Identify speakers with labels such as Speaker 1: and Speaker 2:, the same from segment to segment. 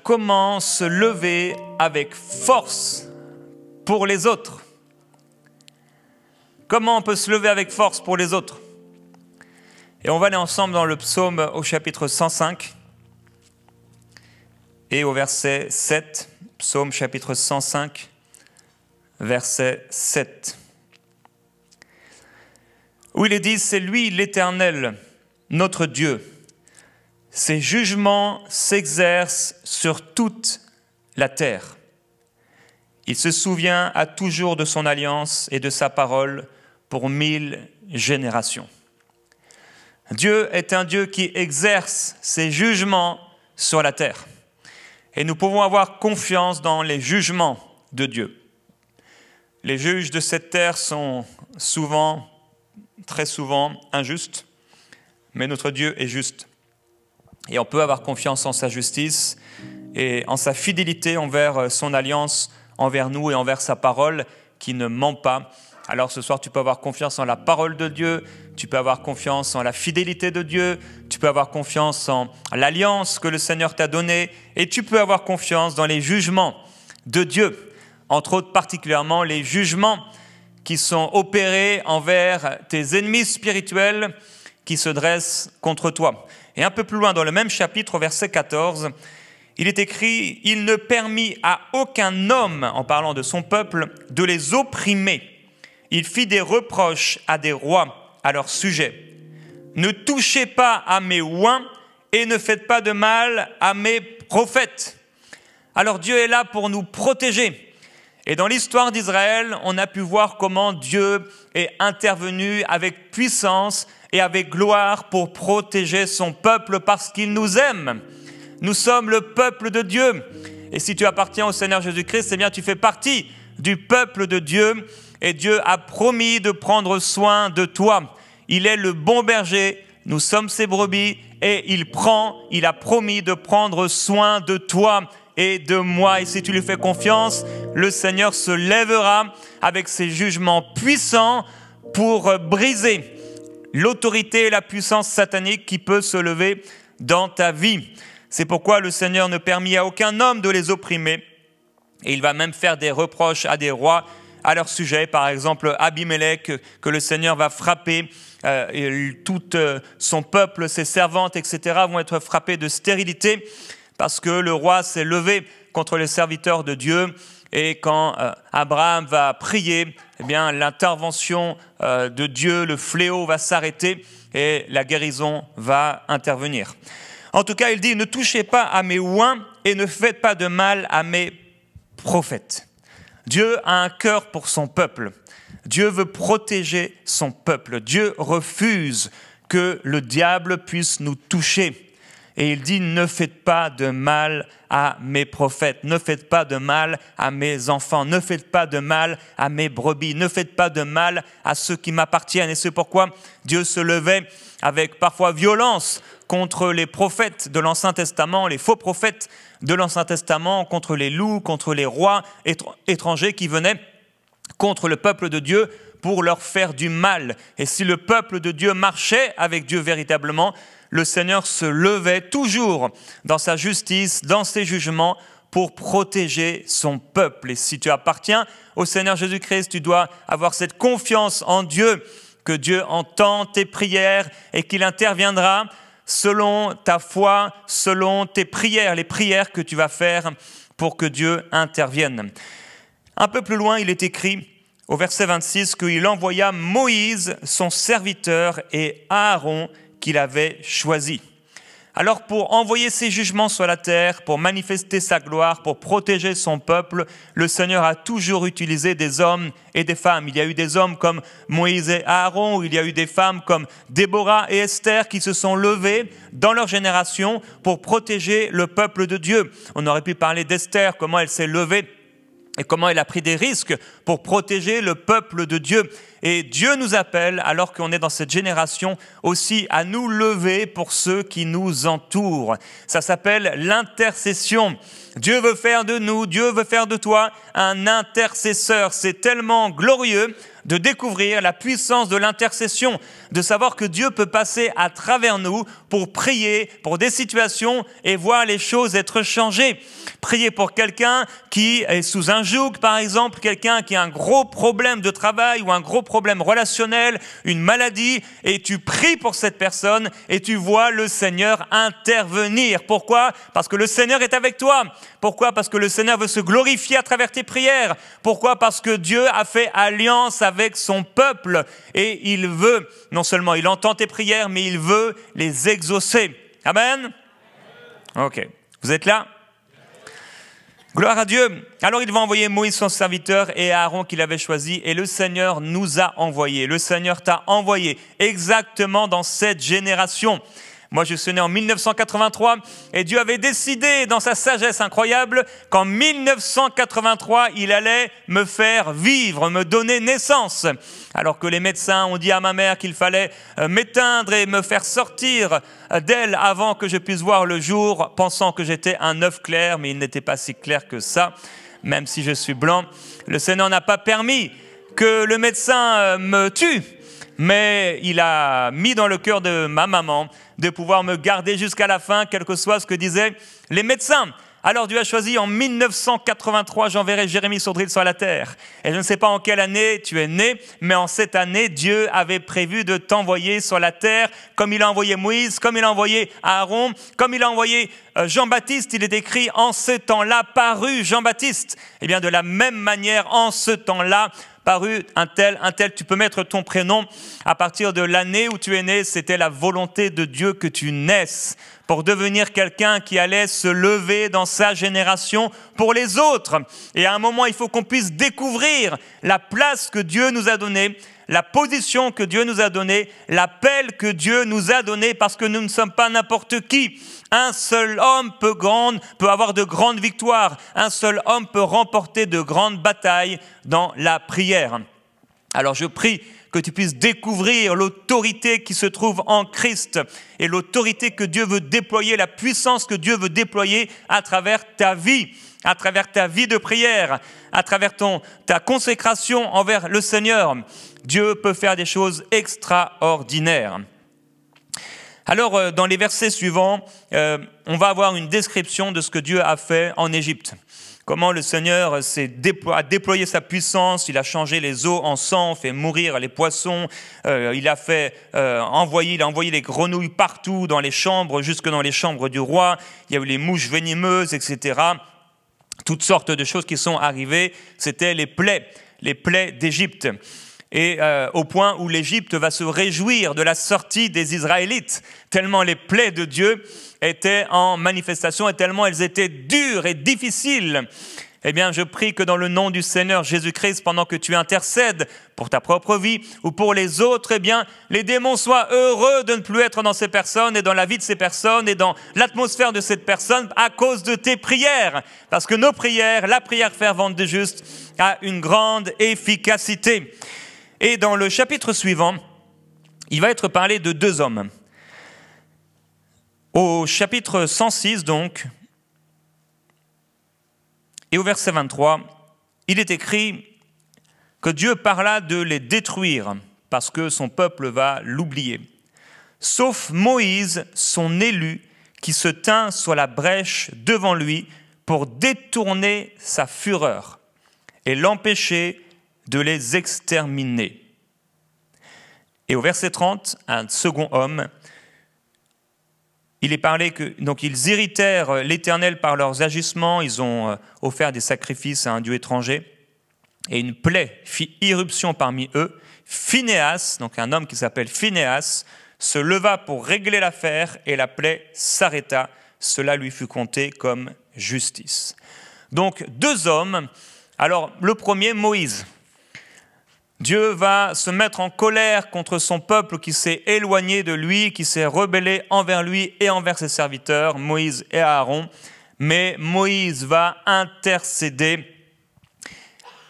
Speaker 1: comment se lever avec force pour les autres. Comment on peut se lever avec force pour les autres? Et on va aller ensemble dans le psaume au chapitre 105 et au verset 7. Psaume chapitre 105, verset 7. Où il est dit, c'est lui l'Éternel, notre Dieu. Ses jugements s'exercent sur toute la terre. Il se souvient à toujours de son alliance et de sa parole pour 1000 générations. Dieu est un Dieu qui exerce ses jugements sur la terre. Et nous pouvons avoir confiance dans les jugements de Dieu. Les juges de cette terre sont souvent, très souvent, injustes, mais notre Dieu est juste. Et on peut avoir confiance en sa justice et en sa fidélité envers son alliance, envers nous et envers sa parole qui ne ment pas. Alors ce soir, tu peux avoir confiance en la parole de Dieu, tu peux avoir confiance en la fidélité de Dieu, tu peux avoir confiance en l'alliance que le Seigneur t'a donnée et tu peux avoir confiance dans les jugements de Dieu, entre autres particulièrement les jugements qui sont opérés envers tes ennemis spirituels qui se dressent contre toi. Et un peu plus loin dans le même chapitre, au verset 14, il est écrit « Il ne permit à aucun homme, en parlant de son peuple, de les opprimer. Il fit des reproches à des rois à leur sujet. Ne touchez pas à mes oints et ne faites pas de mal à mes prophètes. » Alors Dieu est là pour nous protéger. Et dans l'histoire d'Israël, on a pu voir comment Dieu est intervenu avec puissance et avec gloire pour protéger son peuple parce qu'il nous aime. Nous sommes le peuple de Dieu. Et si tu appartiens au Seigneur Jésus-Christ, eh bien tu fais partie du peuple de Dieu. Et Dieu a promis de prendre soin de toi. Il est le bon berger, nous sommes ses brebis et il a promis de prendre soin de toi et de moi. Et si tu lui fais confiance, le Seigneur se lèvera avec ses jugements puissants pour briser l'autorité et la puissance satanique qui peut se lever dans ta vie. C'est pourquoi le Seigneur ne permit à aucun homme de les opprimer. Et il va même faire des reproches à des rois à leur sujet. Par exemple, Abimelech, que le Seigneur va frapper, tout son peuple, ses servantes, etc. vont être frappés de stérilité parce que le roi s'est levé contre les serviteurs de Dieu. Et quand Abraham va prier, eh bien, l'intervention de Dieu, le fléau va s'arrêter et la guérison va intervenir. En tout cas, il dit, ne touchez pas à mes oints et ne faites pas de mal à mes prophètes. Dieu a un cœur pour son peuple. Dieu veut protéger son peuple. Dieu refuse que le diable puisse nous toucher. Et il dit, ne faites pas de mal à mes prophètes, ne faites pas de mal à mes enfants, ne faites pas de mal à mes brebis, ne faites pas de mal à ceux qui m'appartiennent. Et c'est pourquoi Dieu se levait avec parfois violence contre les prophètes de l'Ancien Testament, les faux prophètes de l'Ancien Testament, contre les loups, contre les rois étrangers qui venaient contre le peuple de Dieu pour leur faire du mal. Et si le peuple de Dieu marchait avec Dieu véritablement, le Seigneur se levait toujours dans sa justice, dans ses jugements, pour protéger son peuple. Et si tu appartiens au Seigneur Jésus-Christ, tu dois avoir cette confiance en Dieu, que Dieu entend tes prières et qu'il interviendra selon ta foi, selon tes prières, les prières que tu vas faire pour que Dieu intervienne. Un peu plus loin, il est écrit au verset 26 qu'il envoya Moïse, son serviteur, et Aaron, qu'il avait choisi. Alors pour envoyer ses jugements sur la terre, pour manifester sa gloire, pour protéger son peuple, le Seigneur a toujours utilisé des hommes et des femmes. Il y a eu des hommes comme Moïse et Aaron, il y a eu des femmes comme Déborah et Esther qui se sont levées dans leur génération pour protéger le peuple de Dieu. On aurait pu parler d'Esther, comment elle s'est levée et comment elle a pris des risques pour protéger le peuple de Dieu. Et Dieu nous appelle, alors qu'on est dans cette génération, aussi à nous lever pour ceux qui nous entourent. Ça s'appelle l'intercession. Dieu veut faire de nous, Dieu veut faire de toi un intercesseur. C'est tellement glorieux de découvrir la puissance de l'intercession, de savoir que Dieu peut passer à travers nous pour prier pour des situations et voir les choses être changées. Prier pour quelqu'un qui est sous un joug, par exemple, quelqu'un qui a un gros problème de travail ou un gros problème relationnel, une maladie, et tu pries pour cette personne et tu vois le Seigneur intervenir. Pourquoi? Parce que le Seigneur est avec toi. Pourquoi? Parce que le Seigneur veut se glorifier à travers tes prières. Pourquoi? Parce que Dieu a fait alliance avec son peuple et il veut, non seulement il entend tes prières, mais il veut les exaucer. Amen? Ok. Vous êtes là? Gloire à Dieu. Alors il va envoyer Moïse son serviteur et Aaron qu'il avait choisi et le Seigneur nous a envoyés. Le Seigneur t'a envoyé exactement dans cette génération. Moi, je suis né en 1983 et Dieu avait décidé dans sa sagesse incroyable qu'en 1983, il allait me faire vivre, me donner naissance. Alors que les médecins ont dit à ma mère qu'il fallait m'éteindre et me faire sortir d'elle avant que je puisse voir le jour, pensant que j'étais un œuf clair, mais il n'était pas si clair que ça, même si je suis blanc. Le Seigneur n'a pas permis que le médecin me tue. Mais il a mis dans le cœur de ma maman de pouvoir me garder jusqu'à la fin, quel que soit ce que disaient les médecins. Alors Dieu a choisi en 1983, j'enverrai Jérémie Saudril sur la terre. Et je ne sais pas en quelle année tu es né, mais en cette année, Dieu avait prévu de t'envoyer sur la terre, comme il a envoyé Moïse, comme il a envoyé Aaron, comme il a envoyé Jean-Baptiste. Il est écrit en ce temps-là, parut Jean-Baptiste. Eh bien, de la même manière, en ce temps-là, paru un tel, tu peux mettre ton prénom. À partir de l'année où tu es né, c'était la volonté de Dieu que tu naisses pour devenir quelqu'un qui allait se lever dans sa génération pour les autres. Et à un moment, il faut qu'on puisse découvrir la place que Dieu nous a donnée, la position que Dieu nous a donnée, l'appel que Dieu nous a donné, parce que nous ne sommes pas n'importe qui. Un seul homme peut avoir de grandes victoires. Un seul homme peut remporter de grandes batailles dans la prière. Alors je prie que tu puisses découvrir l'autorité qui se trouve en Christ et l'autorité que Dieu veut déployer, la puissance que Dieu veut déployer à travers ta vie de prière, à travers ta consécration envers le Seigneur. Dieu peut faire des choses extraordinaires. Alors, dans les versets suivants, on va avoir une description de ce que Dieu a fait en Égypte. Comment le Seigneur a déployé sa puissance, il a changé les eaux en sang, fait mourir les poissons, il a envoyé les grenouilles partout dans les chambres, jusque dans les chambres du roi, il y a eu les mouches venimeuses, etc. Toutes sortes de choses qui sont arrivées, c'était les plaies d'Égypte. Et au point où l'Égypte va se réjouir de la sortie des Israélites, tellement les plaies de Dieu étaient en manifestation et tellement elles étaient dures et difficiles. Eh bien, je prie que dans le nom du Seigneur Jésus-Christ, pendant que tu intercèdes pour ta propre vie ou pour les autres, eh bien, les démons soient heureux de ne plus être dans ces personnes et dans la vie de ces personnes et dans l'atmosphère de cette personne à cause de tes prières. Parce que nos prières, la prière fervente des justes, a une grande efficacité. Et dans le chapitre suivant, il va être parlé de deux hommes. Au chapitre 106, donc, et au verset 23, il est écrit que Dieu parla de les détruire parce que son peuple va l'oublier. Sauf Moïse, son élu, qui se tint sur la brèche devant lui pour détourner sa fureur et l'empêcher de les exterminer. Et au verset 30, un second homme, il est parlé que donc ils irritèrent l'Éternel par leurs agissements, ils ont offert des sacrifices à un dieu étranger, et une plaie fit irruption parmi eux. Phinéas, donc un homme qui s'appelle Phinéas, se leva pour régler l'affaire, et la plaie s'arrêta. Cela lui fut compté comme justice. Donc deux hommes. Alors le premier, Moïse. Dieu va se mettre en colère contre son peuple qui s'est éloigné de lui, qui s'est rebellé envers lui et envers ses serviteurs, Moïse et Aaron. Mais Moïse va intercéder.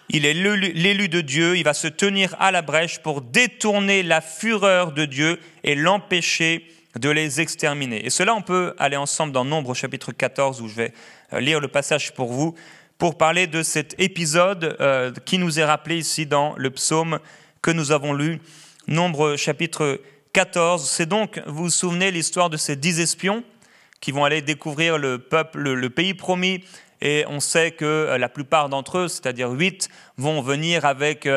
Speaker 1: Il est l'élu de Dieu, il va se tenir à la brèche pour détourner la fureur de Dieu et l'empêcher de les exterminer. Et cela, on peut aller ensemble dans Nombre chapitre 14, où je vais lire le passage pour vous, pour parler de cet épisode qui nous est rappelé ici dans le psaume que nous avons lu, Nombre chapitre 14. C'est donc, vous vous souvenez, l'histoire de ces 10 espions qui vont aller découvrir le pays promis. Et on sait que la plupart d'entre eux, c'est-à-dire 8, vont venir avec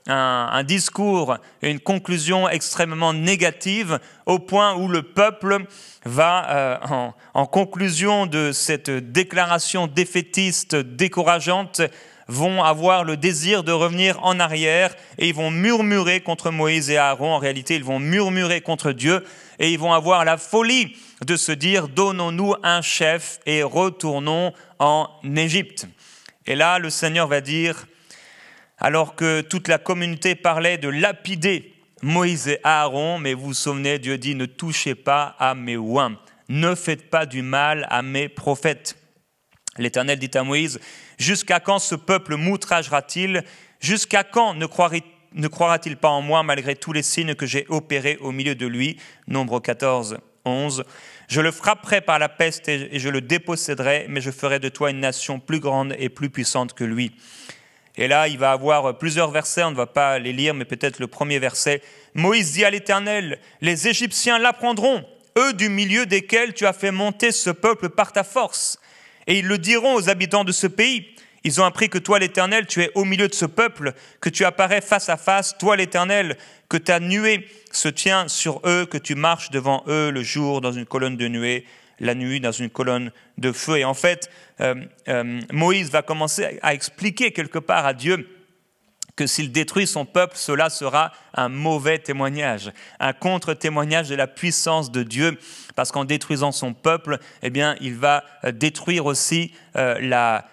Speaker 1: un discours et une conclusion extrêmement négative, au point où le peuple va, en conclusion de cette déclaration défaitiste, décourageante, vont avoir le désir de revenir en arrière et ils vont murmurer contre Moïse et Aaron. En réalité, ils vont murmurer contre Dieu et ils vont avoir la folie de se dire « Donnons-nous un chef et retournons en Égypte ». Et là, le Seigneur va dire, alors que toute la communauté parlait de lapider Moïse et Aaron, mais vous vous souvenez, Dieu dit « Ne touchez pas à mes oints, ne faites pas du mal à mes prophètes ». L'Éternel dit à Moïse, « Jusqu'à quand ce peuple m'outragera-t-il? Jusqu'à quand ne croira-t-il pas en moi malgré tous les signes que j'ai opérés au milieu de lui ?» Nombre 14, 11. « Je le frapperai par la peste et je le déposséderai, mais je ferai de toi une nation plus grande et plus puissante que lui. » Et là, il va avoir plusieurs versets, on ne va pas les lire, mais peut-être le premier verset. « Moïse dit à l'Éternel, les Égyptiens l'apprendront, eux du milieu desquels tu as fait monter ce peuple par ta force. Et ils le diront aux habitants de ce pays. Ils ont appris que toi, l'Éternel, tu es au milieu de ce peuple, que tu apparais face à face, toi, l'Éternel, que ta nuée se tient sur eux, que tu marches devant eux le jour dans une colonne de nuée, la nuit dans une colonne de feu. » Et en fait, Moïse va commencer à expliquer quelque part à Dieu que s'il détruit son peuple, cela sera un mauvais témoignage, un contre-témoignage de la puissance de Dieu, parce qu'en détruisant son peuple, eh bien, il va détruire aussi la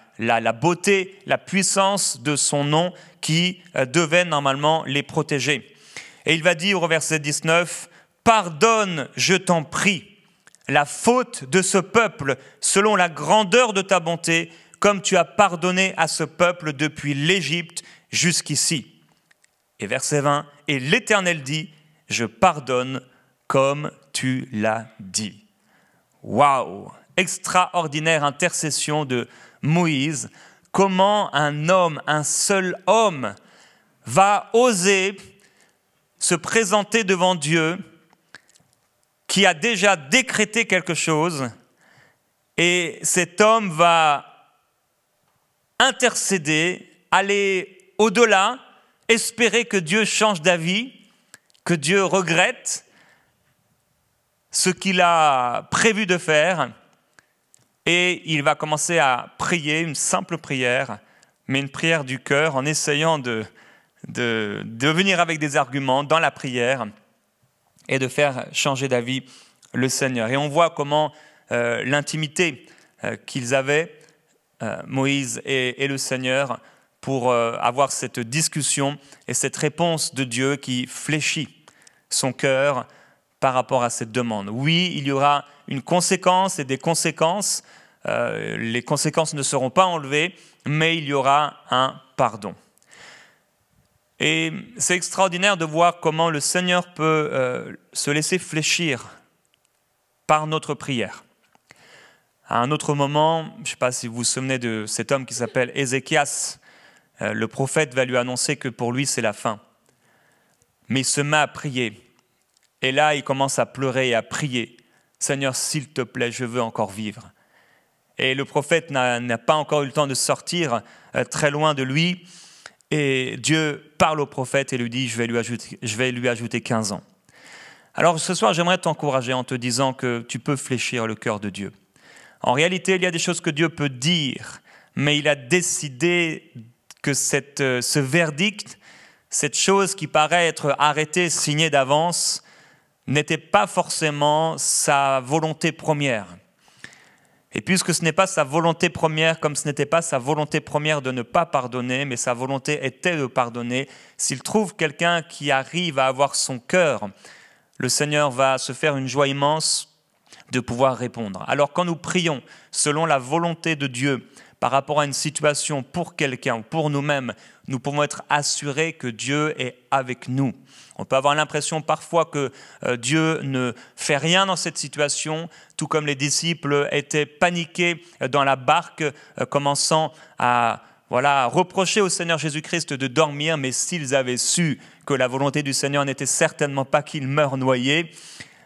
Speaker 1: beauté, la puissance de son nom qui devait normalement les protéger. Et il va dire au verset 19, « Pardonne, je t'en prie, la faute de ce peuple selon la grandeur de ta bonté, comme tu as pardonné à ce peuple depuis l'Égypte jusqu'ici. » Et verset 20, « Et l'Éternel dit, je pardonne comme tu l'as dit. » Waouh! Extraordinaire intercession de Moïse. Comment un homme, un seul homme, va oser se présenter devant Dieu qui a déjà décrété quelque chose, et cet homme va intercéder, aller au-delà, espérer que Dieu change d'avis, que Dieu regrette ce qu'il a prévu de faire, et il va commencer à prier une simple prière, mais une prière du cœur, en essayant de venir avec des arguments dans la prière et de faire changer d'avis le Seigneur. Et on voit comment l'intimité qu'ils avaient, Moïse et le Seigneur, pour avoir cette discussion et cette réponse de Dieu qui fléchit son cœur par rapport à cette demande. Oui, il y aura une conséquence et des conséquences. Les conséquences ne seront pas enlevées, mais il y aura un pardon. Et c'est extraordinaire de voir comment le Seigneur peut se laisser fléchir par notre prière. À un autre moment, je ne sais pas si vous vous souvenez de cet homme qui s'appelle Ézéchias, le prophète va lui annoncer que pour lui c'est la fin. Mais il se met à prier. Et là, il commence à pleurer et à prier. « Seigneur, s'il te plaît, je veux encore vivre. » Et le prophète n'a pas encore eu le temps de sortir très loin de lui. Et Dieu parle au prophète et lui dit « je vais lui ajouter 15 ans ». Alors ce soir, j'aimerais t'encourager en te disant que tu peux fléchir le cœur de Dieu. En réalité, il y a des choses que Dieu peut dire, mais il a décidé que ce verdict, cette chose qui paraît être arrêtée, signée d'avance, n'était pas forcément sa volonté première. Et puisque ce n'est pas sa volonté première, comme ce n'était pas sa volonté première de ne pas pardonner, mais sa volonté était de pardonner, s'il trouve quelqu'un qui arrive à avoir son cœur, le Seigneur va se faire une joie immense de pouvoir répondre. Alors quand nous prions selon la volonté de Dieu par rapport à une situation pour quelqu'un ou pour nous-mêmes, nous pouvons être assurés que Dieu est avec nous. On peut avoir l'impression parfois que Dieu ne fait rien dans cette situation, tout comme les disciples étaient paniqués dans la barque, commençant à voilà, reproché au Seigneur Jésus-Christ de dormir, mais s'ils avaient su que la volonté du Seigneur n'était certainement pas qu'il meure noyé,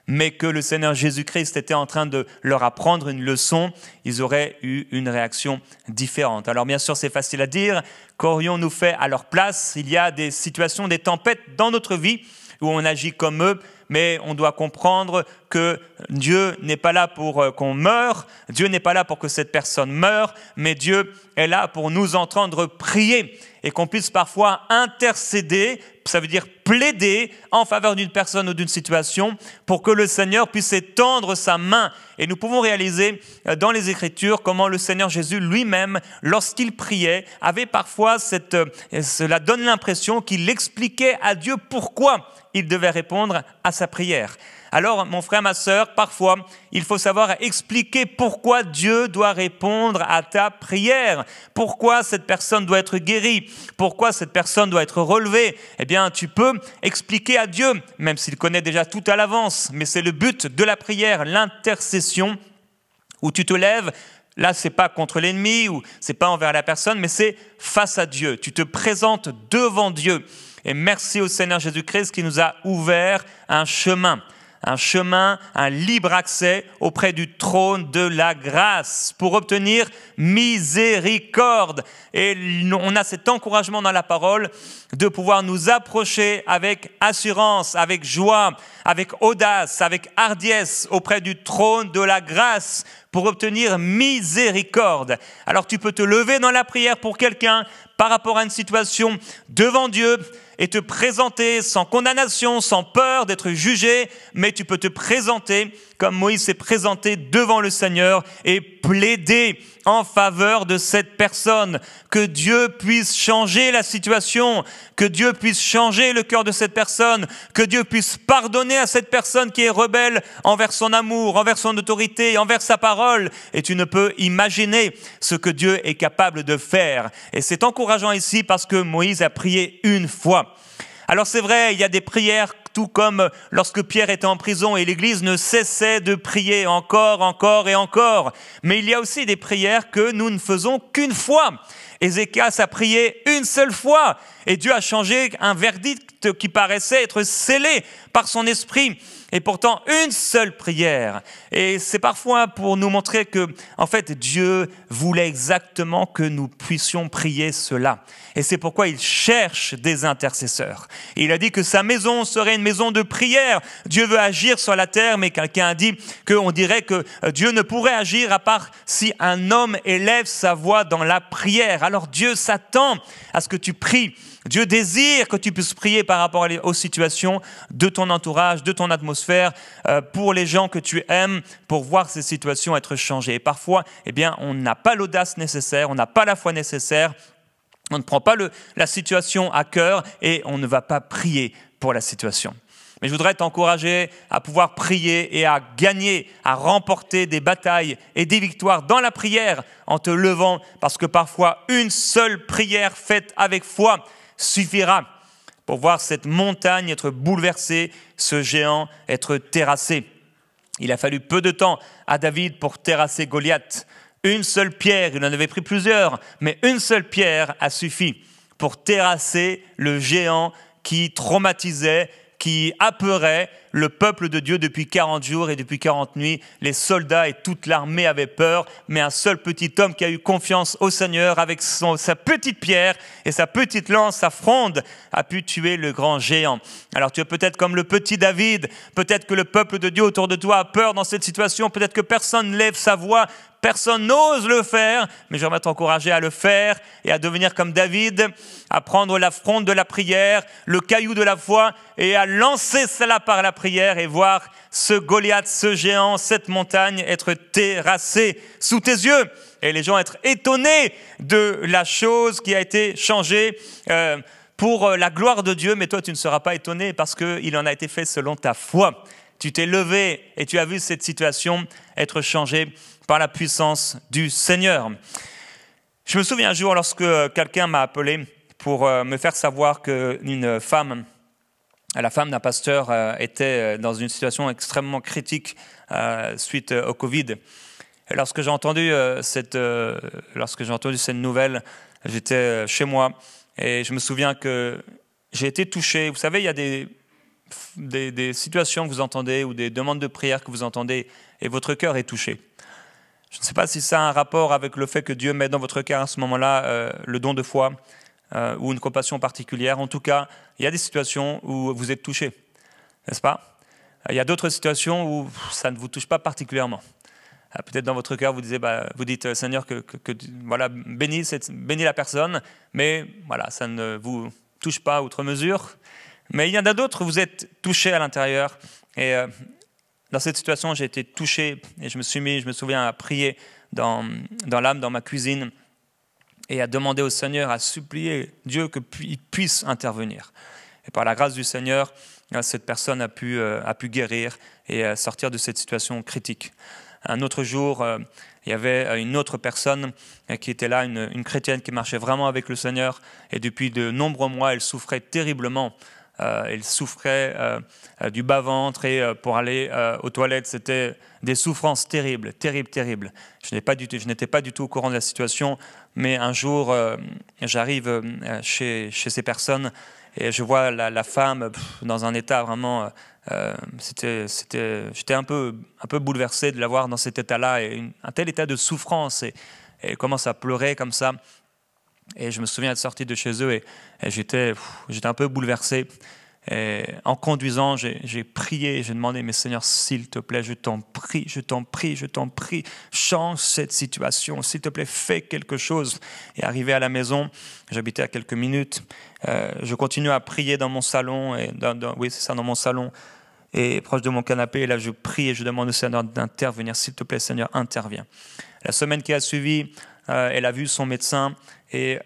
Speaker 1: mais que le Seigneur Jésus-Christ était en train de leur apprendre une leçon, ils auraient eu une réaction différente. Alors bien sûr, c'est facile à dire, qu'aurions-nous fait à leur place? Il y a des situations, des tempêtes dans notre vie où on agit comme eux, mais on doit comprendre que Dieu n'est pas là pour qu'on meure, Dieu n'est pas là pour que cette personne meure, mais Dieu est là pour nous entendre prier et qu'on puisse parfois intercéder, ça veut dire plaider en faveur d'une personne ou d'une situation pour que le Seigneur puisse étendre sa main. Et nous pouvons réaliser dans les Écritures comment le Seigneur Jésus lui-même, lorsqu'il priait, avait parfois cela donne l'impression qu'il expliquait à Dieu pourquoi il devait répondre à sa prière. Alors, mon frère, ma sœur, parfois, il faut savoir expliquer pourquoi Dieu doit répondre à ta prière. Pourquoi cette personne doit être guérie? Pourquoi cette personne doit être relevée? Eh bien, tu peux expliquer à Dieu, même s'il connaît déjà tout à l'avance. Mais c'est le but de la prière, l'intercession, où tu te lèves. Là, c'est pas contre l'ennemi ou c'est pas envers la personne, mais c'est face à Dieu. Tu te présentes devant Dieu. Et merci au Seigneur Jésus-Christ qui nous a ouvert un chemin, un libre accès auprès du trône de la grâce pour obtenir miséricorde. Et on a cet encouragement dans la parole de pouvoir nous approcher avec assurance, avec joie, avec audace, avec hardiesse auprès du trône de la grâce pour obtenir miséricorde. Alors tu peux te lever dans la prière pour quelqu'un par rapport à une situation devant Dieu et te présenter sans condamnation, sans peur d'être jugé, mais tu peux te présenter comme Moïse s'est présenté devant le Seigneur et plaider en faveur de cette personne, que Dieu puisse changer la situation, que Dieu puisse changer le cœur de cette personne, que Dieu puisse pardonner à cette personne qui est rebelle envers son amour, envers son autorité, envers sa parole. Et tu ne peux imaginer ce que Dieu est capable de faire. Et c'est encourageant ici parce que Moïse a prié une fois. Alors c'est vrai, il y a des prières, tout comme lorsque Pierre était en prison et l'Église ne cessait de prier encore et encore. Mais il y a aussi des prières que nous ne faisons qu'une fois. Ézéchias a prié une seule fois et Dieu a changé un verdict qui paraissait être scellé par son esprit. Et pourtant, une seule prière. Et c'est parfois pour nous montrer que, en fait, Dieu voulait exactement que nous puissions prier cela. Et c'est pourquoi il cherche des intercesseurs. Et il a dit que sa maison serait une maison de prière. Dieu veut agir sur la terre, mais quelqu'un a dit qu'on dirait que Dieu ne pourrait agir à part si un homme élève sa voix dans la prière. Alors Dieu s'attend à ce que tu pries. Dieu désire que tu puisses prier par rapport aux situations de ton entourage, de ton atmosphère, pour les gens que tu aimes, pour voir ces situations être changées. Et parfois, eh bien, on n'a pas l'audace nécessaire, on n'a pas la foi nécessaire, on ne prend pas la situation à cœur et on ne va pas prier pour la situation. Mais je voudrais t'encourager à pouvoir prier et à gagner, à remporter des batailles et des victoires dans la prière en te levant, parce que parfois, une seule prière faite avec foi suffira pour voir cette montagne être bouleversée, ce géant être terrassé. Il a fallu peu de temps à David pour terrasser Goliath. Une seule pierre, il en avait pris plusieurs, mais une seule pierre a suffi pour terrasser le géant qui traumatisait, qui apeurait le peuple de Dieu depuis 40 jours et depuis 40 nuits. Les soldats et toute l'armée avaient peur, mais un seul petit homme qui a eu confiance au Seigneur avec sa petite pierre et sa petite lance, sa fronde, a pu tuer le grand géant. Alors tu es peut-être comme le petit David, peut-être que le peuple de Dieu autour de toi a peur dans cette situation, peut-être que personne ne lève sa voix, personne n'ose le faire, mais j'aimerais t'encourager à le faire et à devenir comme David, à prendre la fronde de la prière, le caillou de la foi et à lancer cela par la prière et voir ce Goliath, ce géant, cette montagne être terrassée sous tes yeux et les gens être étonnés de la chose qui a été changée pour la gloire de Dieu, mais toi tu ne seras pas étonné parce qu'il en a été fait selon ta foi. Tu t'es levé et tu as vu cette situation être changée par la puissance du Seigneur. Je me souviens un jour lorsque quelqu'un m'a appelé pour me faire savoir qu'une femme, la femme d'un pasteur, était dans une situation extrêmement critique suite au Covid. Et lorsque j'ai entendu cette nouvelle, j'étais chez moi et je me souviens que j'ai été touché. Vous savez, il y a des situations que vous entendez ou des demandes de prière que vous entendez et votre cœur est touché. Je ne sais pas si ça a un rapport avec le fait que Dieu met dans votre cœur à ce moment-là le don de foi ou une compassion particulière. En tout cas, il y a des situations où vous êtes touché, n'est-ce pas? Il y a d'autres situations où ça ne vous touche pas particulièrement. Peut-être dans votre cœur, vous dites Seigneur, voilà, bénis la personne, mais voilà, ça ne vous touche pas outre mesure. Mais il y en a d'autres, vous êtes touché à l'intérieur. Et dans cette situation, j'ai été touché et je me souviens, à prier dans l'âme, dans ma cuisine, et à demander au Seigneur, à supplier Dieu qu'il puisse intervenir. Et par la grâce du Seigneur, cette personne a pu guérir et sortir de cette situation critique. Un autre jour, il y avait une autre personne qui était là, une chrétienne qui marchait vraiment avec le Seigneur. Et depuis de nombreux mois, elle souffrait terriblement. Elle souffrait du bas-ventre et pour aller aux toilettes, c'était des souffrances terribles, terribles. Je n'étais pas du tout au courant de la situation, mais un jour, j'arrive chez ces personnes et je vois la femme dans un état vraiment... j'étais un peu bouleversé de la voir dans cet état-là, et un tel état de souffrance, et elle commence à pleurer comme ça. Et je me souviens être sorti de chez eux et j'étais un peu bouleversé. Et en conduisant, j'ai prié, j'ai demandé, mais Seigneur, s'il te plaît, je t'en prie, change cette situation, s'il te plaît, fais quelque chose. Et arrivé à la maison, j'habitais à quelques minutes, je continue à prier dans mon salon, dans mon salon, et proche de mon canapé, et là je prie et je demande au Seigneur d'intervenir. S'il te plaît, Seigneur, interviens. La semaine qui a suivi, elle a vu son médecin, et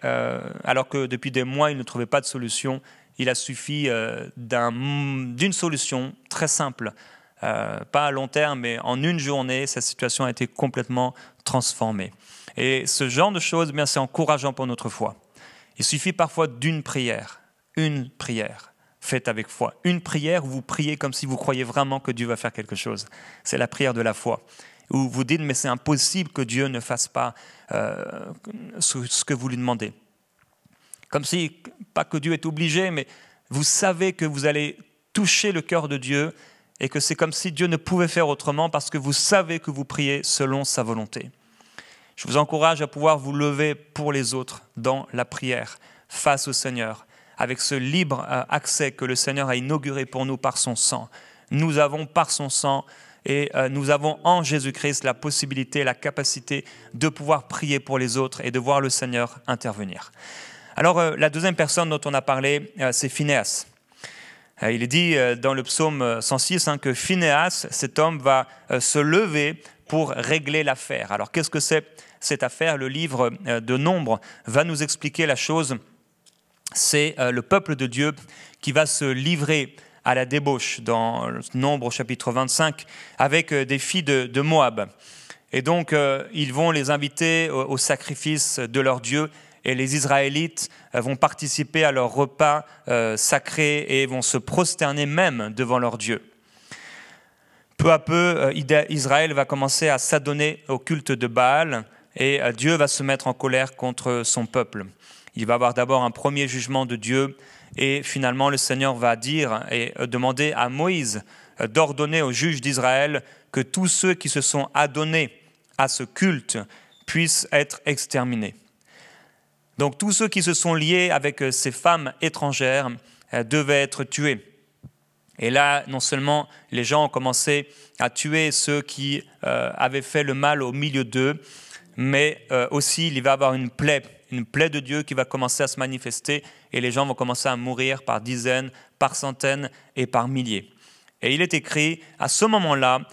Speaker 1: alors que depuis des mois, il ne trouvait pas de solution, il a suffi d'une solution très simple, pas à long terme, mais en une journée, sa situation a été complètement transformée. Et ce genre de choses, bien, c'est encourageant pour notre foi. Il suffit parfois d'une prière, faite avec foi. Une prière où vous priez comme si vous croyez vraiment que Dieu va faire quelque chose. C'est la prière de la foi. Où vous dites, mais c'est impossible que Dieu ne fasse pas ce que vous lui demandez. Comme si, pas que Dieu est obligé, mais vous savez que vous allez toucher le cœur de Dieu et que c'est comme si Dieu ne pouvait faire autrement parce que vous savez que vous priez selon sa volonté. Je vous encourage à pouvoir vous lever pour les autres dans la prière, face au Seigneur, avec ce libre accès que le Seigneur a inauguré pour nous par son sang. Nous avons par son sang et nous avons en Jésus-Christ la possibilité, la capacité de pouvoir prier pour les autres et de voir le Seigneur intervenir. Alors, la deuxième personne dont on a parlé, c'est Phinéas. Il est dit dans le psaume 106 que Phinéas, cet homme, va se lever pour régler l'affaire. Alors, qu'est-ce que c'est cette affaire? Le livre de Nombres va nous expliquer la chose. C'est le peuple de Dieu qui va se livrer à la débauche dans Nombres chapitre 25 avec des filles de Moab. Et donc, ils vont les inviter au sacrifice de leur Dieu. Et les Israélites vont participer à leur repas sacré et vont se prosterner même devant leur Dieu. Peu à peu, Israël va commencer à s'adonner au culte de Baal et Dieu va se mettre en colère contre son peuple. Il va y avoir d'abord un premier jugement de Dieu et finalement le Seigneur va dire et demander à Moïse d'ordonner aux juges d'Israël que tous ceux qui se sont adonnés à ce culte puissent être exterminés. Donc tous ceux qui se sont liés avec ces femmes étrangères devaient être tués. Et là, non seulement les gens ont commencé à tuer ceux qui avaient fait le mal au milieu d'eux, mais aussi il va y avoir une plaie de Dieu qui va commencer à se manifester et les gens vont commencer à mourir par dizaines, par centaines et par milliers. Et il est écrit, à ce moment-là,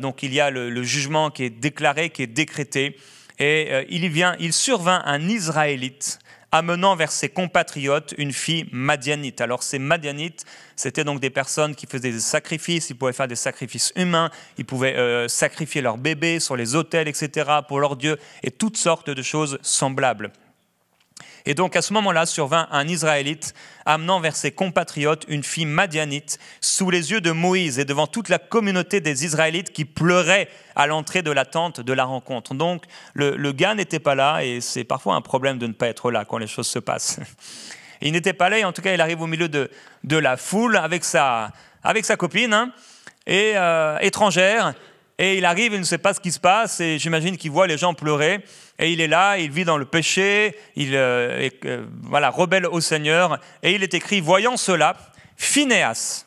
Speaker 1: donc il y a le jugement qui est déclaré, qui est décrété, et il survint un Israélite amenant vers ses compatriotes une fille madianite. Alors ces madianites, c'était donc des personnes qui faisaient des sacrifices, ils pouvaient faire des sacrifices humains, ils pouvaient sacrifier leurs bébés sur les autels, etc., pour leurs dieux, et toutes sortes de choses semblables. Et donc à ce moment-là survint un Israélite amenant vers ses compatriotes une fille madianite sous les yeux de Moïse et devant toute la communauté des Israélites qui pleuraient à l'entrée de la tente de la rencontre. Donc le gars n'était pas là et c'est parfois un problème de ne pas être là quand les choses se passent. Il n'était pas là et en tout cas il arrive au milieu de la foule avec sa copine étrangère. Et il arrive, il ne sait pas ce qui se passe, et j'imagine qu'il voit les gens pleurer, et il est là, il vit dans le péché, il rebelle au Seigneur, et il est écrit, voyant cela, Phinéas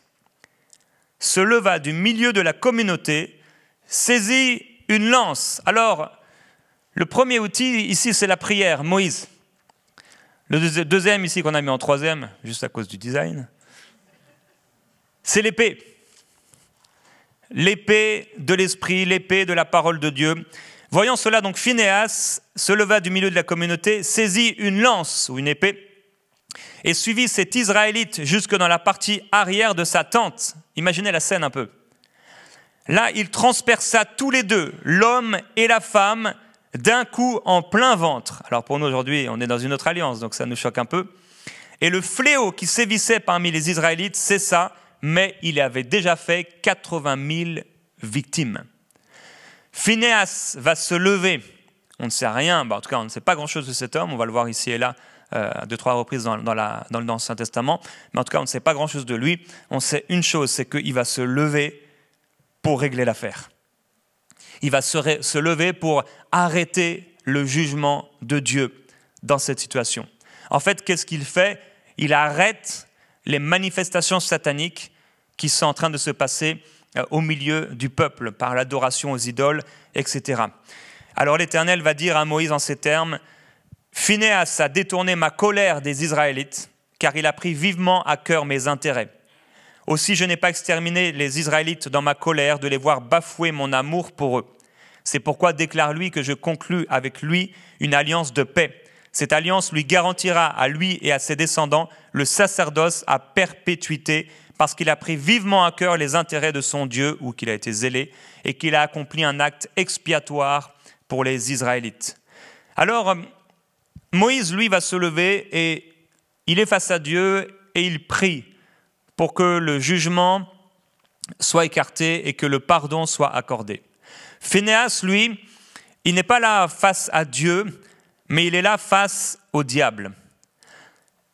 Speaker 1: se leva du milieu de la communauté, saisit une lance. Alors, le premier outil ici, c'est la prière, Moïse. Le deuxième ici qu'on a mis en troisième, juste à cause du design, c'est l'épée. L'épée de l'esprit, l'épée de la parole de Dieu. Voyant cela, donc Phinéas se leva du milieu de la communauté, saisit une lance ou une épée et suivit cet Israélite jusque dans la partie arrière de sa tente. Imaginez la scène un peu. Là, il transperça tous les deux, l'homme et la femme, d'un coup en plein ventre. Alors pour nous aujourd'hui, on est dans une autre alliance, donc ça nous choque un peu. Et le fléau qui sévissait parmi les Israélites cessa, mais il avait déjà fait 80 000 victimes. Phinéas va se lever. On ne sait rien, en tout cas on ne sait pas grand-chose de cet homme, on va le voir ici et là, à 2-3 reprises dans l'Ancien Testament, mais en tout cas on ne sait pas grand-chose de lui. On sait une chose, c'est qu'il va se lever pour régler l'affaire. Il va se lever pour arrêter le jugement de Dieu dans cette situation. En fait, qu'est-ce qu'il fait? Il arrête les manifestations sataniques qui sont en train de se passer au milieu du peuple, par l'adoration aux idoles, etc. Alors l'Éternel va dire à Moïse en ces termes, « Phinéas a détourné ma colère des Israélites, car il a pris vivement à cœur mes intérêts. Aussi je n'ai pas exterminé les Israélites dans ma colère de les voir bafouer mon amour pour eux. C'est pourquoi déclare-lui que je conclus avec lui une alliance de paix. Cette alliance lui garantira à lui et à ses descendants le sacerdoce à perpétuité, parce qu'il a pris vivement à cœur les intérêts de son Dieu, ou qu'il a été zélé, et qu'il a accompli un acte expiatoire pour les Israélites. » Alors, Moïse, lui, va se lever et il est face à Dieu et il prie pour que le jugement soit écarté et que le pardon soit accordé. Phinéas, lui, il n'est pas là face à Dieu, mais il est là face au diable.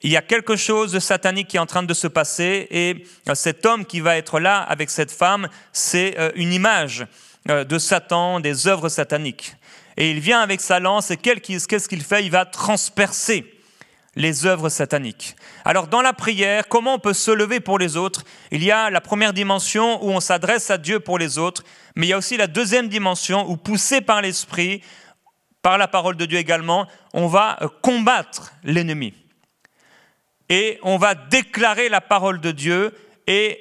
Speaker 1: Il y a quelque chose de satanique qui est en train de se passer et cet homme qui va être là avec cette femme, c'est une image de Satan, des œuvres sataniques. Et il vient avec sa lance et qu'est-ce qu'il fait? Il va transpercer les œuvres sataniques. Alors dans la prière, comment on peut se lever pour les autres? Il y a la première dimension où on s'adresse à Dieu pour les autres, mais il y a aussi la deuxième dimension où, poussé par l'Esprit, par la parole de Dieu également, on va combattre l'ennemi. Et on va déclarer la parole de Dieu et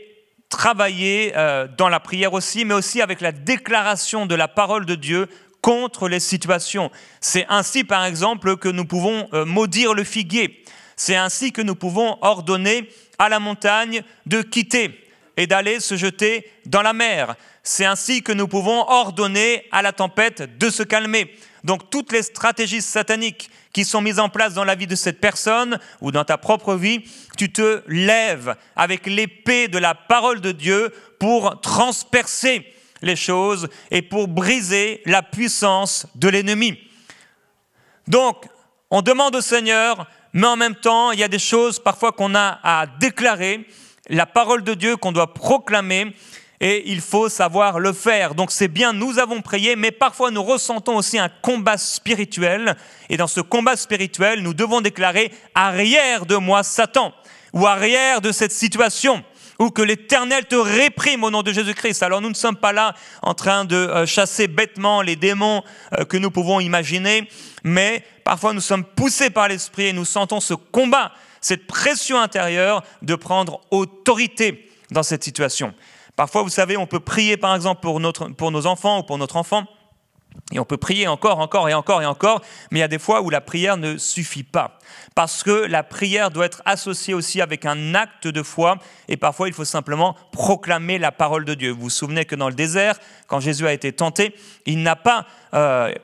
Speaker 1: travailler dans la prière aussi, mais aussi avec la déclaration de la parole de Dieu contre les situations. C'est ainsi, par exemple, que nous pouvons maudire le figuier. C'est ainsi que nous pouvons ordonner à la montagne de quitter et d'aller se jeter dans la mer. C'est ainsi que nous pouvons ordonner à la tempête de se calmer. Donc toutes les stratégies sataniques qui sont mises en place dans la vie de cette personne ou dans ta propre vie, tu te lèves avec l'épée de la parole de Dieu pour transpercer les choses et pour briser la puissance de l'ennemi. Donc, on demande au Seigneur, mais en même temps, il y a des choses parfois qu'on a à déclarer, la parole de Dieu qu'on doit proclamer, et il faut savoir le faire. Donc c'est bien, nous avons prié, mais parfois nous ressentons aussi un combat spirituel. Et dans ce combat spirituel, nous devons déclarer « Arrière de moi, Satan !» ou « Arrière de cette situation !» ou que l'Éternel te réprime au nom de Jésus-Christ. Alors nous ne sommes pas là en train de chasser bêtement les démons que nous pouvons imaginer, mais parfois nous sommes poussés par l'Esprit et nous sentons ce combat, cette pression intérieure de prendre autorité dans cette situation. Parfois, vous savez, on peut prier par exemple pour nos enfants ou pour notre enfant, et on peut prier encore, mais il y a des fois où la prière ne suffit pas. Parce que la prière doit être associée aussi avec un acte de foi, et parfois il faut simplement proclamer la parole de Dieu. Vous vous souvenez que dans le désert, quand Jésus a été tenté, il n'a pas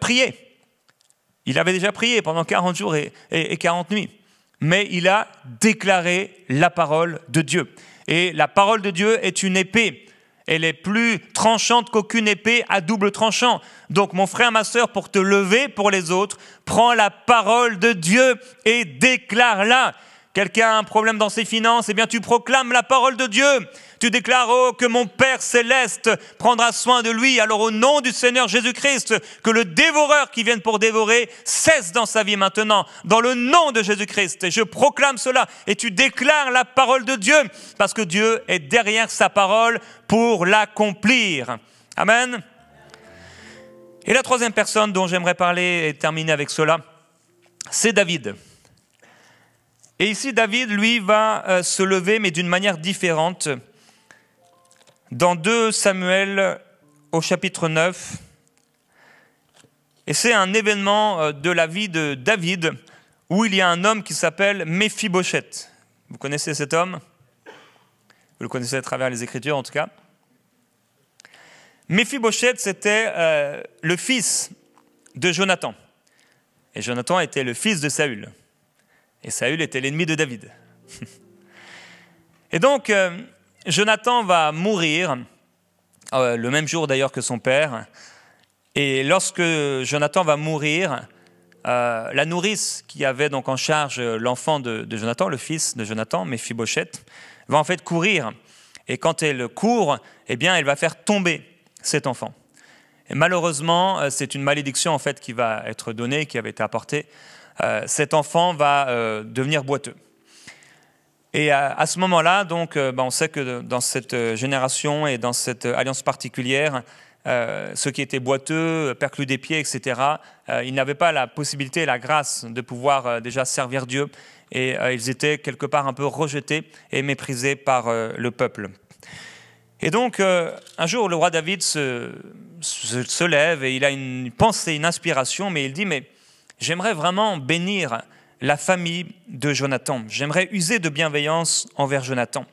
Speaker 1: prié. Il avait déjà prié pendant 40 jours et 40 nuits. Mais il a déclaré la parole de Dieu. Et la parole de Dieu est une épée. Elle est plus tranchante qu'aucune épée à double tranchant. Donc mon frère, ma sœur, pour te lever pour les autres, prends la parole de Dieu et déclare-la. Quelqu'un a un problème dans ses finances, eh bien tu proclames la parole de Dieu. Tu déclares que mon Père céleste prendra soin de lui. Alors au nom du Seigneur Jésus-Christ, que le dévoreur qui vient pour dévorer cesse dans sa vie maintenant. Dans le nom de Jésus-Christ, et je proclame cela. Et tu déclares la parole de Dieu, parce que Dieu est derrière sa parole pour l'accomplir. Amen. Et la troisième personne dont j'aimerais parler et terminer avec cela, c'est David. Et ici, David, lui, va se lever, mais d'une manière différente. Dans 2 Samuel, au chapitre 9. Et c'est un événement de la vie de David, où il y a un homme qui s'appelle Méphibosheth. Vous connaissez cet homme? Vous le connaissez à travers les Écritures, en tout cas. Méphibosheth, c'était le fils de Jonathan. Et Jonathan était le fils de Saül. Et Saül était l'ennemi de David. Et donc, Jonathan va mourir, le même jour d'ailleurs que son père. Et lorsque Jonathan va mourir, la nourrice qui avait donc en charge l'enfant de Jonathan, le fils de Jonathan, Méphibosheth, va en fait courir. Et quand elle court, eh bien, elle va faire tomber cet enfant. Et malheureusement, c'est une malédiction en fait qui va être donnée, qui avait été apportée. Cet enfant va devenir boiteux. Et à ce moment-là, donc, on sait que dans cette génération et dans cette alliance particulière, ceux qui étaient boiteux, perclus des pieds, etc., ils n'avaient pas la possibilité et la grâce de pouvoir déjà servir Dieu. Et ils étaient quelque part un peu rejetés et méprisés par le peuple. Et donc, un jour, le roi David se lève et il a une pensée, une inspiration, mais il dit, mais j'aimerais vraiment bénir la famille de Jonathan. J'aimerais user de bienveillance envers Jonathan.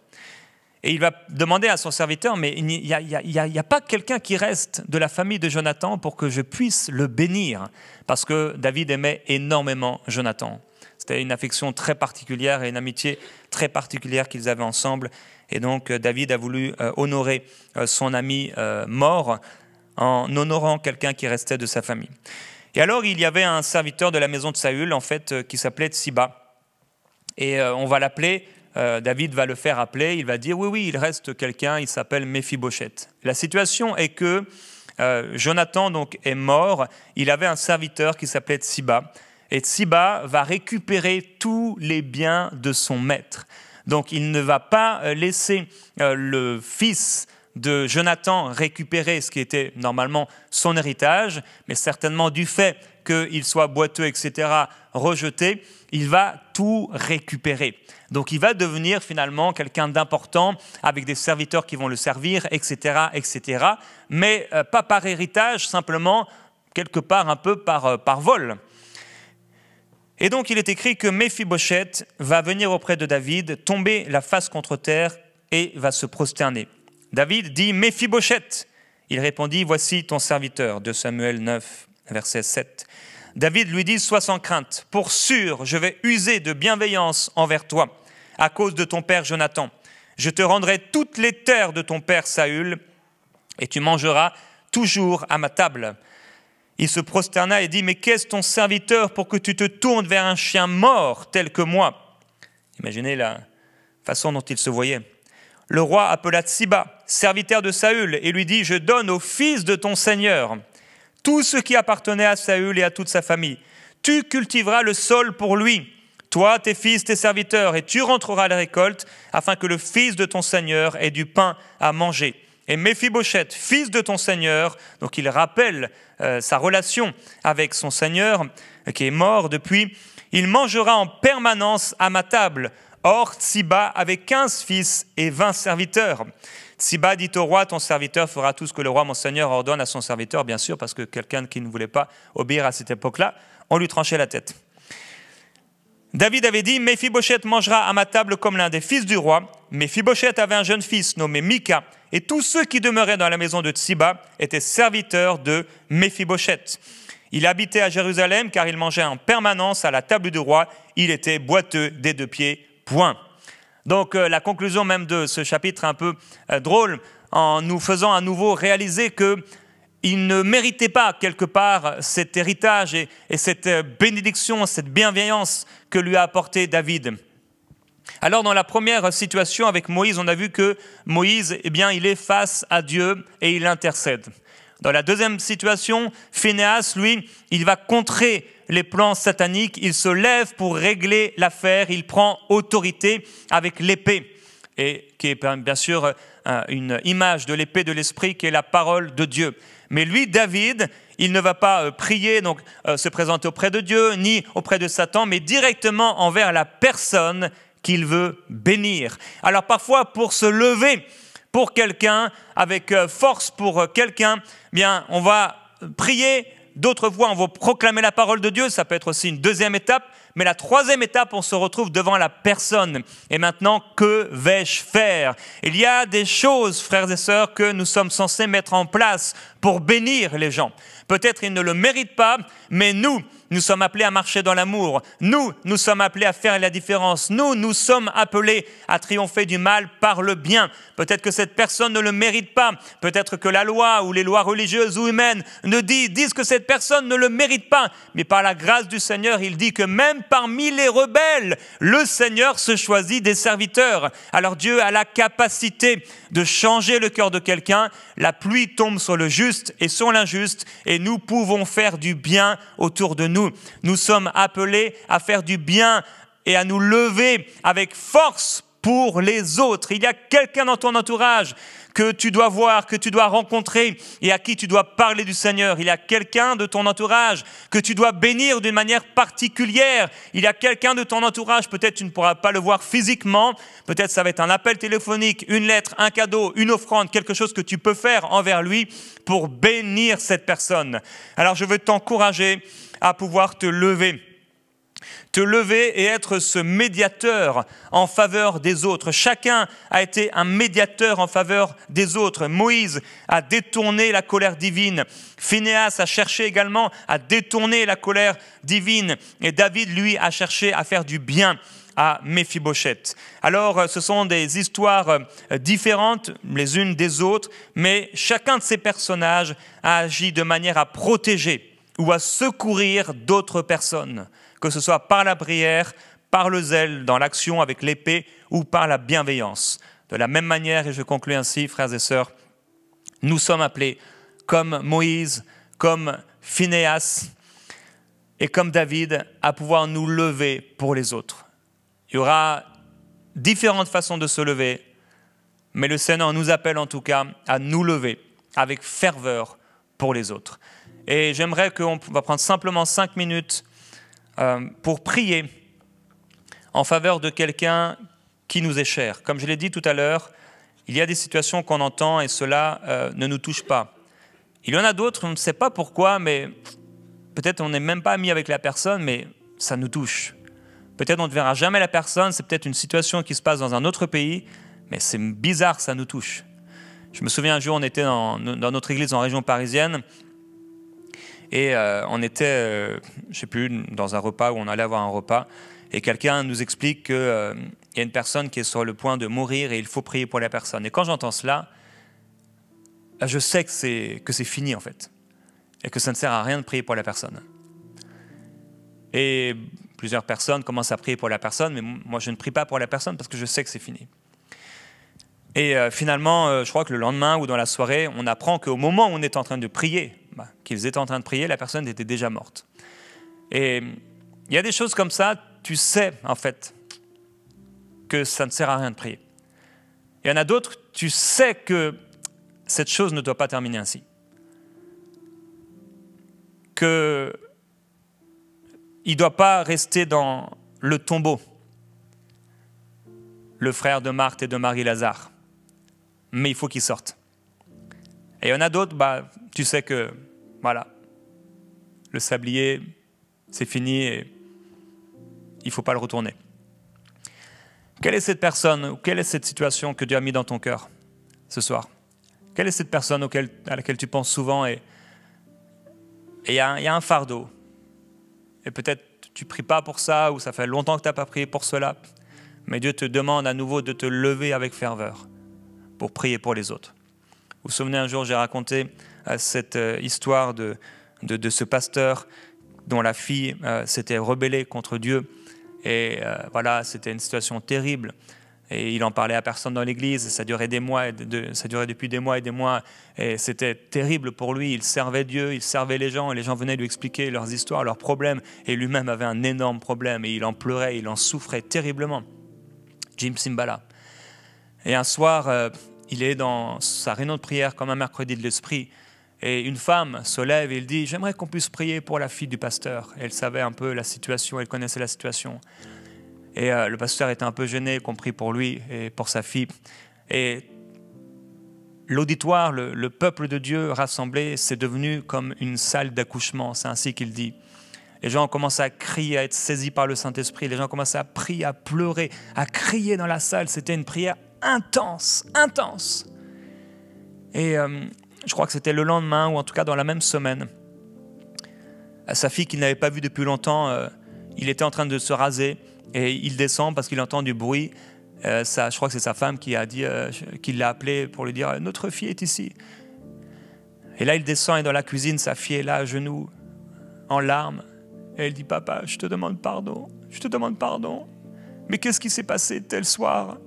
Speaker 1: Et il va demander à son serviteur, mais il n'y a pas quelqu'un qui reste de la famille de Jonathan pour que je puisse le bénir. Parce que David aimait énormément Jonathan. C'était une affection très particulière et une amitié très particulière qu'ils avaient ensemble. Et donc David a voulu honorer son ami mort en honorant quelqu'un qui restait de sa famille. Et alors, il y avait un serviteur de la maison de Saül, en fait, qui s'appelait Tsiba. Et on va l'appeler, David va le faire appeler, il va dire, oui, il reste quelqu'un, il s'appelle Méphibosheth. La situation est que Jonathan donc, est mort, il avait un serviteur qui s'appelait Tsiba. Et Tsiba va récupérer tous les biens de son maître. Donc, il ne va pas laisser le fils de Jonathan récupérer ce qui était normalement son héritage, mais certainement du fait qu'il soit boiteux, etc., rejeté, il va tout récupérer. Donc il va devenir finalement quelqu'un d'important, avec des serviteurs qui vont le servir, etc., etc., mais pas par héritage, simplement quelque part un peu par vol. Et donc il est écrit que Méphibosheth va venir auprès de David, tomber la face contre terre et va se prosterner. David dit « Méphibosheth ». Il répondit « Voici ton serviteur » de Samuel 9, verset 7. David lui dit « Sois sans crainte, pour sûr, je vais user de bienveillance envers toi, à cause de ton père Jonathan. Je te rendrai toutes les terres de ton père Saül, et tu mangeras toujours à ma table. » Il se prosterna et dit « Mais qu'est-ce ton serviteur pour que tu te tournes vers un chien mort tel que moi ?» Imaginez la façon dont il se voyait. Le roi appela Tsiba, serviteur de Saül, et lui dit « Je donne au fils de ton seigneur tout ce qui appartenait à Saül et à toute sa famille. Tu cultiveras le sol pour lui, toi, tes fils, tes serviteurs, et tu rentreras à la récolte, afin que le fils de ton seigneur ait du pain à manger. Et Méphibosheth, fils de ton seigneur, donc il rappelle sa relation avec son seigneur, qui est mort depuis, il mangera en permanence à ma table. Or, Tsiba avait 15 fils et 20 serviteurs. Tsiba dit au roi, ton serviteur fera tout ce que le roi, mon seigneur, ordonne à son serviteur, bien sûr, parce que quelqu'un qui ne voulait pas obéir à cette époque-là, on lui tranchait la tête. David avait dit, Méphibosheth mangera à ma table comme l'un des fils du roi. Méphibosheth avait un jeune fils nommé Mika, et tous ceux qui demeuraient dans la maison de Tsiba étaient serviteurs de Méphibosheth. Il habitait à Jérusalem car il mangeait en permanence à la table du roi. Il était boiteux des 2 pieds, point. Donc la conclusion même de ce chapitre est un peu drôle, en nous faisant à nouveau réaliser qu'il ne méritait pas quelque part cet héritage et cette bénédiction, cette bienveillance que lui a apporté David. Alors dans la première situation avec Moïse, on a vu que Moïse, il est face à Dieu et il intercède. Dans la deuxième situation, Phinehas, lui, il va contrer les plans sataniques, il se lève pour régler l'affaire, il prend autorité avec l'épée, et qui est bien sûr une image de l'épée de l'esprit qui est la parole de Dieu. Mais lui, David, il ne va pas prier, donc se présenter auprès de Dieu, ni auprès de Satan, mais directement envers la personne qu'il veut bénir. Alors parfois, pour se lever pour quelqu'un, avec force pour quelqu'un, bien, on va prier, d'autres fois, on va proclamer la parole de Dieu, ça peut être aussi une deuxième étape, mais la troisième étape, on se retrouve devant la personne. Et maintenant, que vais-je faire? Il y a des choses, frères et sœurs, que nous sommes censés mettre en place pour bénir les gens. Peut-être ils ne le méritent pas, mais nous sommes appelés à marcher dans l'amour. Nous sommes appelés à faire la différence. Nous sommes appelés à triompher du mal par le bien. Peut-être que cette personne ne le mérite pas. Peut-être que la loi ou les lois religieuses ou humaines disent que cette personne ne le mérite pas. Mais par la grâce du Seigneur, il dit que même parmi les rebelles, le Seigneur se choisit des serviteurs. Alors Dieu a la capacité de changer le cœur de quelqu'un. La pluie tombe sur le juste et sur l'injuste, et nous pouvons faire du bien autour de nous. Nous sommes appelés à faire du bien et à nous lever avec force pour les autres. Il y a quelqu'un dans ton entourage que tu dois voir, que tu dois rencontrer et à qui tu dois parler du Seigneur. Il y a quelqu'un de ton entourage que tu dois bénir d'une manière particulière. Il y a quelqu'un de ton entourage, peut-être tu ne pourras pas le voir physiquement, peut-être ça va être un appel téléphonique, une lettre, un cadeau, une offrande, quelque chose que tu peux faire envers lui pour bénir cette personne. Alors je veux t'encourager à pouvoir te lever et être ce médiateur en faveur des autres. Chacun a été un médiateur en faveur des autres. Moïse a détourné la colère divine. Phinehas a cherché également à détourner la colère divine. Et David, lui, a cherché à faire du bien à Méphibosheth. Alors, ce sont des histoires différentes les unes des autres, mais chacun de ces personnages a agi de manière à protéger ou à secourir d'autres personnes, que ce soit par la prière, par le zèle dans l'action avec l'épée ou par la bienveillance. De la même manière, et je conclue ainsi, frères et sœurs, nous sommes appelés, comme Moïse, comme Phinehas et comme David, à pouvoir nous lever pour les autres. Il y aura différentes façons de se lever, mais le Seigneur nous appelle en tout cas à nous lever avec ferveur pour les autres. Et j'aimerais qu'on va prendre simplement 5 minutes pour prier en faveur de quelqu'un qui nous est cher. Comme je l'ai dit tout à l'heure, il y a des situations qu'on entend et cela ne nous touche pas. Il y en a d'autres, on ne sait pas pourquoi, mais peut-être on n'est même pas ami avec la personne, mais ça nous touche. Peut-être on ne verra jamais la personne, c'est peut-être une situation qui se passe dans un autre pays, mais c'est bizarre, ça nous touche. Je me souviens un jour, on était dans notre église en région parisienne, et on était, je ne sais plus, dans un repas où on allait avoir un repas, et quelqu'un nous explique qu'il y a une personne qui est sur le point de mourir et il faut prier pour la personne. Et quand j'entends cela, je sais que c'est fini en fait, et que ça ne sert à rien de prier pour la personne. Et plusieurs personnes commencent à prier pour la personne, mais moi je ne prie pas pour la personne parce que je sais que c'est fini. Et finalement, je crois que le lendemain ou dans la soirée, on apprend qu'au moment où on est en train de prier, qu'ils étaient en train de prier, la personne était déjà morte. Et il y a des choses comme ça, tu sais en fait que ça ne sert à rien de prier. Il y en a d'autres, tu sais que cette chose ne doit pas terminer ainsi. Qu'il ne doit pas rester dans le tombeau, le frère de Marthe et de Marie-Lazare, mais il faut qu'il sorte. Et il y en a d'autres, tu sais que, voilà, le sablier, c'est fini et il ne faut pas le retourner. Quelle est cette personne ou quelle est cette situation que Dieu a mis dans ton cœur ce soir? Quelle est cette personne à laquelle tu penses souvent et Et il y a un fardeau. Et peut-être tu ne pries pas pour ça, ou ça fait longtemps que tu n'as pas prié pour cela. Mais Dieu te demande à nouveau de te lever avec ferveur pour prier pour les autres. Vous vous souvenez, un jour, j'ai raconté cette histoire de ce pasteur dont la fille s'était rebellée contre Dieu. Et voilà, c'était une situation terrible. Et il en parlait à personne dans l'église. Ça durait des mois, ça durait depuis des mois et des mois. Et c'était terrible pour lui. Il servait Dieu, il servait les gens. Et les gens venaient lui expliquer leurs histoires, leurs problèmes. Et lui-même avait un énorme problème. Et il en pleurait, il en souffrait terriblement. Jim Cymbala. Et un soir, il est dans sa réunion de prière comme un mercredi de l'esprit. Et une femme se lève et il dit « J'aimerais qu'on puisse prier pour la fille du pasteur. » Elle savait un peu la situation, elle connaissait la situation. Et le pasteur était un peu gêné qu'on prie pour lui et pour sa fille. Et l'auditoire, le peuple de Dieu rassemblé, c'est devenu comme une salle d'accouchement. C'est ainsi qu'il dit. Les gens ont commencé à crier, à être saisis par le Saint-Esprit. Les gens ont commencé à prier, à pleurer, à crier dans la salle. C'était une prière intense, intense. Et je crois que c'était le lendemain, ou en tout cas dans la même semaine. Sa fille qu'il n'avait pas vue depuis longtemps, il était en train de se raser. Et il descend parce qu'il entend du bruit. Je crois que c'est sa femme qui a dit, qui l'a appelé pour lui dire « Notre fille est ici ». Et là, il descend et dans la cuisine, sa fille est là, à genoux, en larmes. Et elle dit « Papa, je te demande pardon, je te demande pardon. Mais qu'est-ce qui s'est passé tel soir?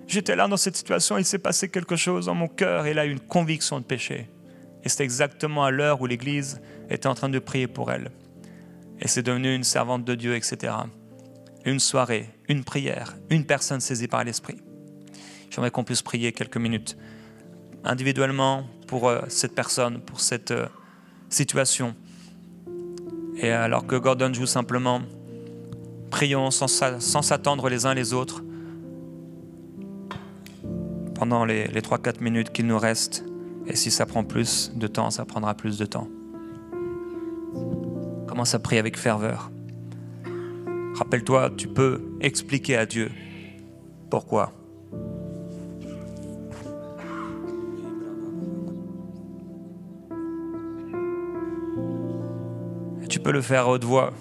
Speaker 1: J'étais là dans cette situation, il s'est passé quelque chose dans mon cœur. » Et là, une conviction de péché. Et c'était exactement à l'heure où l'Église était en train de prier pour elle. Et c'est devenu une servante de Dieu, etc. Une soirée, une prière, une personne saisie par l'Esprit. J'aimerais qu'on puisse prier quelques minutes individuellement pour cette personne, pour cette situation. Et alors que Gordon joue simplement, prions sans s'attendre les uns les autres pendant les 3-4 minutes qu'il nous reste. Et si ça prend plus de temps, ça prendra plus de temps. Commence à prier avec ferveur. Rappelle-toi, tu peux expliquer à Dieu pourquoi. Et tu peux le faire à haute voix.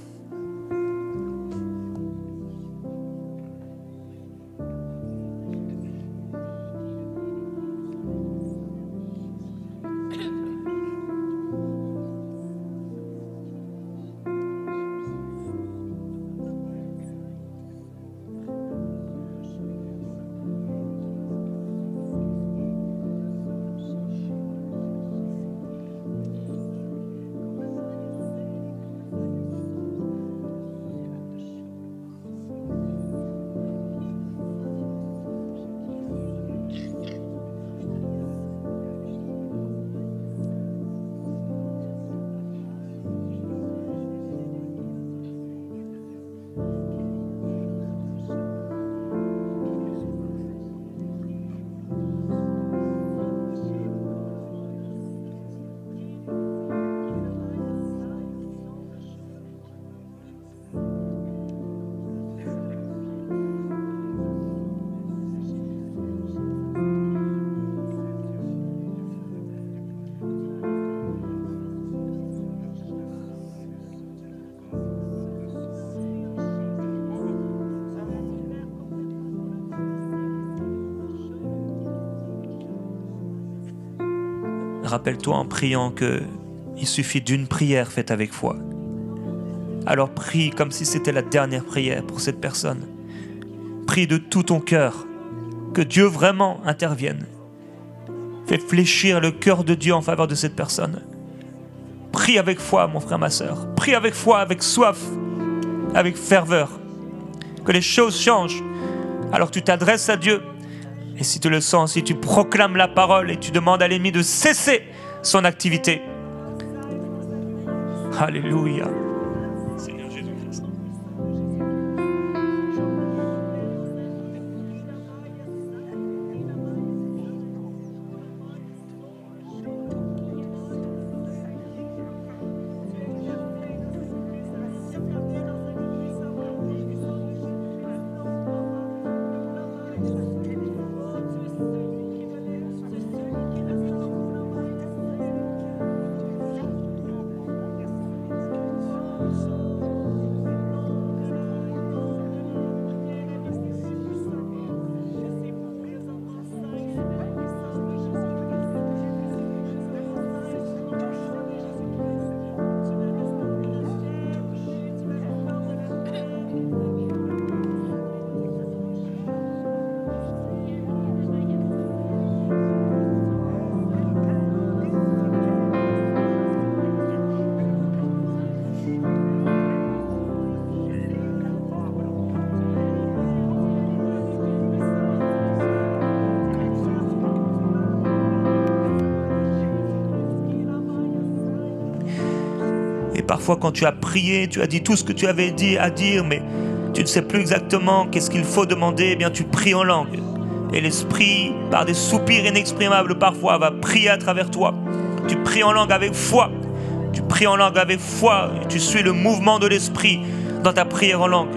Speaker 1: Rappelle-toi en priant qu'il suffit d'une prière faite avec foi. Alors prie comme si c'était la dernière prière pour cette personne. Prie de tout ton cœur, que Dieu vraiment intervienne. Fais fléchir le cœur de Dieu en faveur de cette personne. Prie avec foi, mon frère, ma sœur. Prie avec foi, avec soif, avec ferveur. Que les choses changent. Alors tu t'adresses à Dieu. Et si tu le sens, si tu proclames la parole et tu demandes à l'ennemi de cesser son activité. Alléluia. Seigneur Jésus-Christ. parfois quand tu as prié, tu as dit tout ce que tu avais dit à dire, mais tu ne sais plus exactement qu'est-ce qu'il faut demander, eh bien tu pries en langue. Et l'Esprit, par des soupirs inexprimables parfois, va prier à travers toi. Tu pries en langue avec foi. Tu pries en langue avec foi. Et tu suis le mouvement de l'Esprit dans ta prière en langue.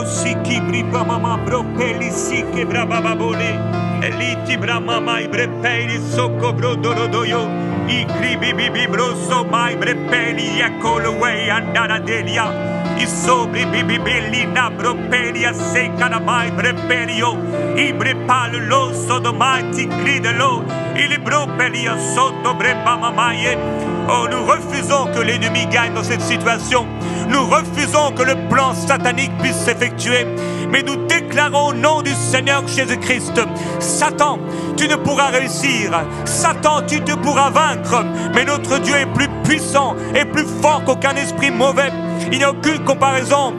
Speaker 1: Siki bripa mama bropeli sike brababa bole eliti bramama ibrepeli soko brodorodoyo ikri bibi broso mai brepeli yakolo way andana delia isobri bibi belina bropeli seca la mai brepelio ibrepal lo sodomati gridelo il bropeli sotto brepa mamaye. Oh, nous refusons que l'ennemi gagne dans cette situation. Nous refusons que le plan satanique puisse s'effectuer. Mais nous déclarons au nom du Seigneur Jésus-Christ, Satan, tu ne pourras réussir. Satan, tu te pourras vaincre. Mais notre Dieu est plus puissant et plus fort qu'aucun esprit mauvais. Il n'y a aucune comparaison.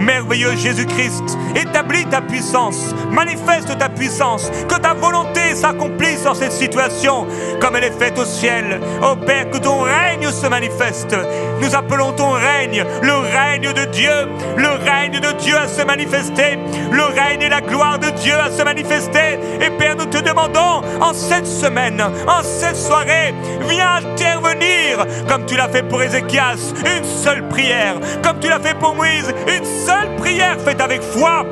Speaker 1: Merveilleux Jésus-Christ, établis ta puissance, manifeste ta puissance, que ta volonté s'accomplisse dans cette situation, comme elle est faite au ciel. Ô Père, que ton règne se manifeste. Nous appelons ton règne, le règne de Dieu, le règne de Dieu à se manifester, le règne et la gloire de Dieu à se manifester. Et Père, nous te demandons en cette semaine, en cette soirée, viens intervenir, comme tu l'as fait pour Ézéchias, une seule prière, comme tu l'as fait pour Moïse, une seule prière faite avec foi,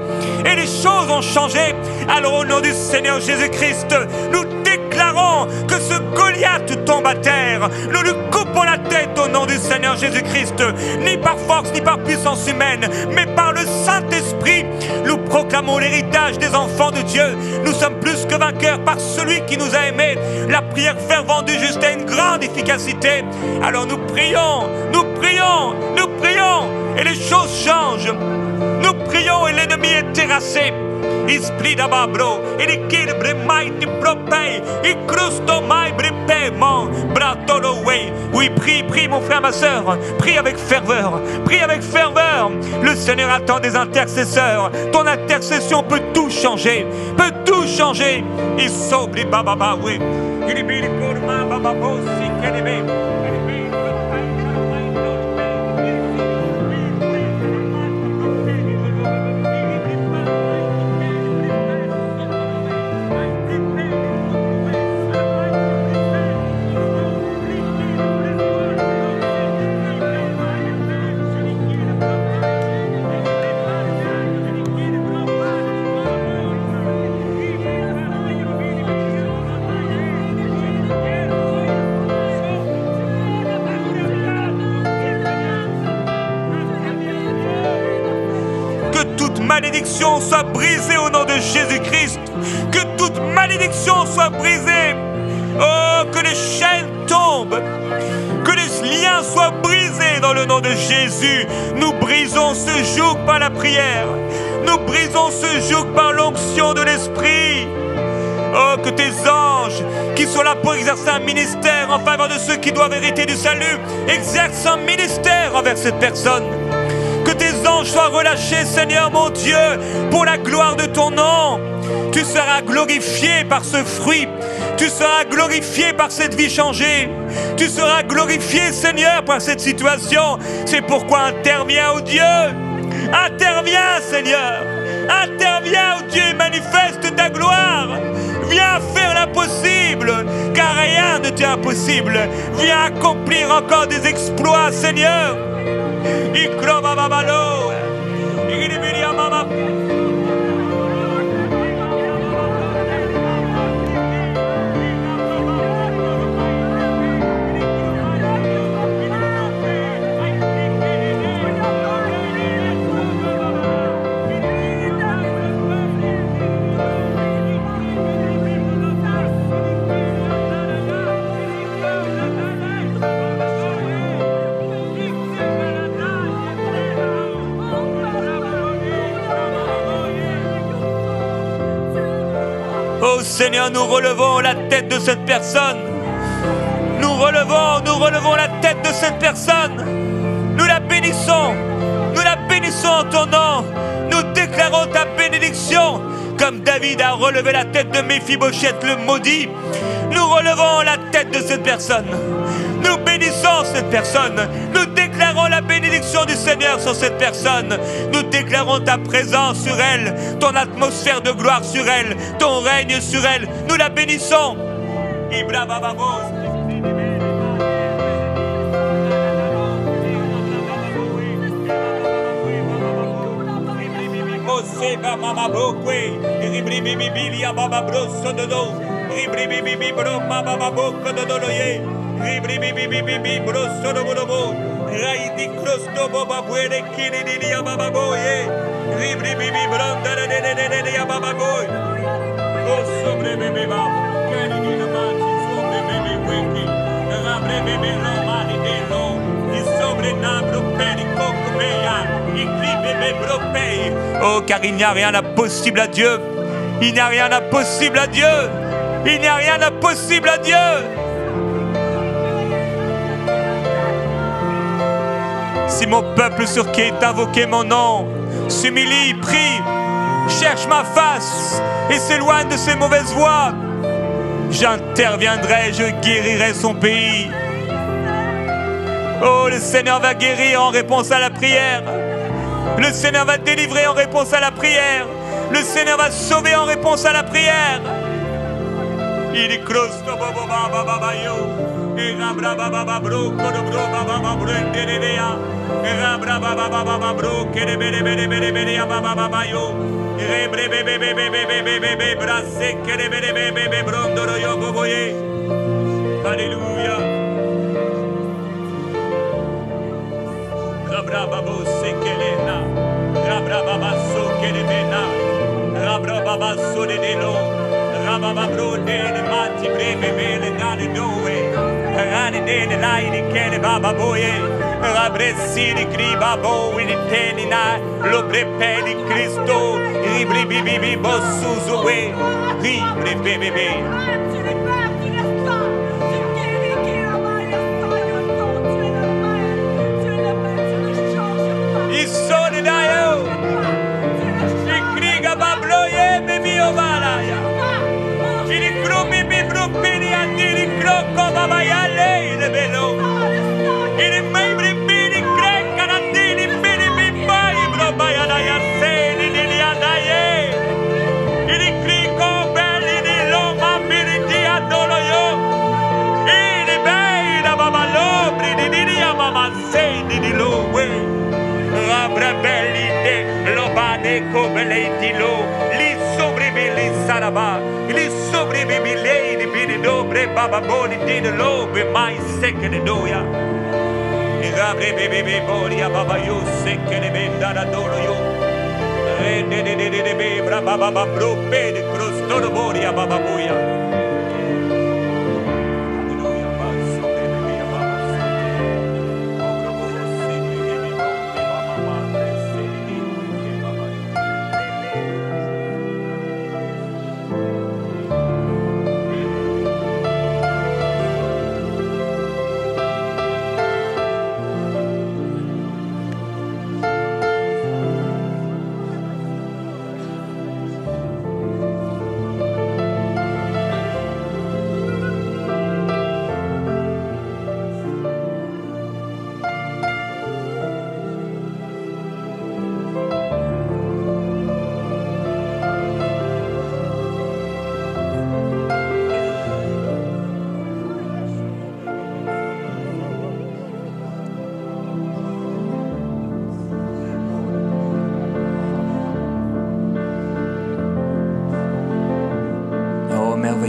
Speaker 1: et les choses ont changé. Alors au nom du Seigneur Jésus-Christ, nous déclarons que ce Goliath tombe à terre. Nous lui coupons la tête au nom du Seigneur Jésus-Christ, ni par force ni par puissance humaine, mais par le Saint-Esprit. Nous proclamons l'héritage des enfants de Dieu. Nous sommes plus que vainqueurs par celui qui nous a aimés. La prière fervente du juste a une grande efficacité. Alors nous prions, nous prions, nous prions, et les choses changent. Nous prions et l'ennemi est terrassé. Isplida babro, et les kilbre mighty propay, et crusto my brepement, bratolo way. Oui, prie mon frère, ma soeur, prie avec ferveur, prie avec ferveur. Le Seigneur attend des intercesseurs. Ton intercession peut tout changer, peut tout changer. Il s'oublie bababa, oui. Il est bien pour ma bababo, si qu'elle est bien. Malédiction soit brisée au nom de Jésus-Christ. Que toute malédiction soit brisée. Oh, que les chaînes tombent. Que les liens soient brisés dans le nom de Jésus. Nous brisons ce joug par la prière. Nous brisons ce joug par l'onction de l'Esprit. Oh, que tes anges, qui sont là pour exercer un ministère en faveur de ceux qui doivent hériter du salut, exercent un ministère envers cette personne. Que tes anges soient relâchés, Seigneur mon Dieu, pour la gloire de ton nom. Tu seras glorifié par ce fruit. Tu seras glorifié par cette vie changée. Tu seras glorifié, Seigneur, par cette situation. C'est pourquoi interviens, oh Dieu. Interviens, Seigneur. Interviens, oh Dieu, et manifeste ta gloire. Viens faire l'impossible, car rien ne t'est impossible. Viens accomplir encore des exploits, Seigneur. Oh Seigneur, nous relevons la tête de cette personne. Nous relevons la tête de cette personne. Nous la bénissons en ton nom. Nous déclarons ta bénédiction. Comme David a relevé la tête de Méphibosheth le maudit, nous relevons la tête de cette personne. Nous bénissons cette personne. Nous déclarons la bénédiction du Seigneur sur cette personne. Nous déclarons ta présence sur elle, ton atmosphère de gloire sur elle, ton règne sur elle. Nous la bénissons. Oh, car il n'y a rien d'impossible à Dieu. Il n'y a rien d'impossible à Dieu. Il n'y a rien d'impossible à Dieu. Si mon peuple sur qui est invoqué mon nom s'humilie, prie, cherche ma face et s'éloigne de ses mauvaises voies, j'interviendrai, je guérirai son pays. Oh, le Seigneur va guérir en réponse à la prière. Le Seigneur va délivrer en réponse à la prière. Le Seigneur va sauver en réponse à la prière. Il est crosto bobo baba baba yo. Et rabra baba bro kodobro baba bro ndereya. Et rabra baba baba bro kedebere bere bere bere ya baba baba yo. Rebre bebe bebe bebe bebe brasse kedebere bebe bebe brondoro yo boboye. Alléluia. Rabra babo sekelena. Rabra baba so kedebena. Rabra baba so de delo. Rabba bro de mati breve bele nane doe. Rani de lai di kele baba boye. Rabressi di cri babo in tenina. Lo brepe di Cristo. Ribri bibi bossuzoe. Ribri bebe. Il sole da io. Il criga babloye bebi ovalaya. Il crumi bibrupini andiri crocco babayale le velo. Il membri bini crecca andiri bini bimbai brobayala yasseni di andaye. Il crico belli di loma bini di adolo yo. Il bei da babalobri di amama seni di lowe. Rabra belli de lobane cobele di lo. Li sobribili saraba. Li sobribili di bini dobre bababoni di lo be mai secche de doya. Rabre bebe boria baba yo secche de bendara dolo yo. Re de be braba baba bro be de crostoro boria baba boya.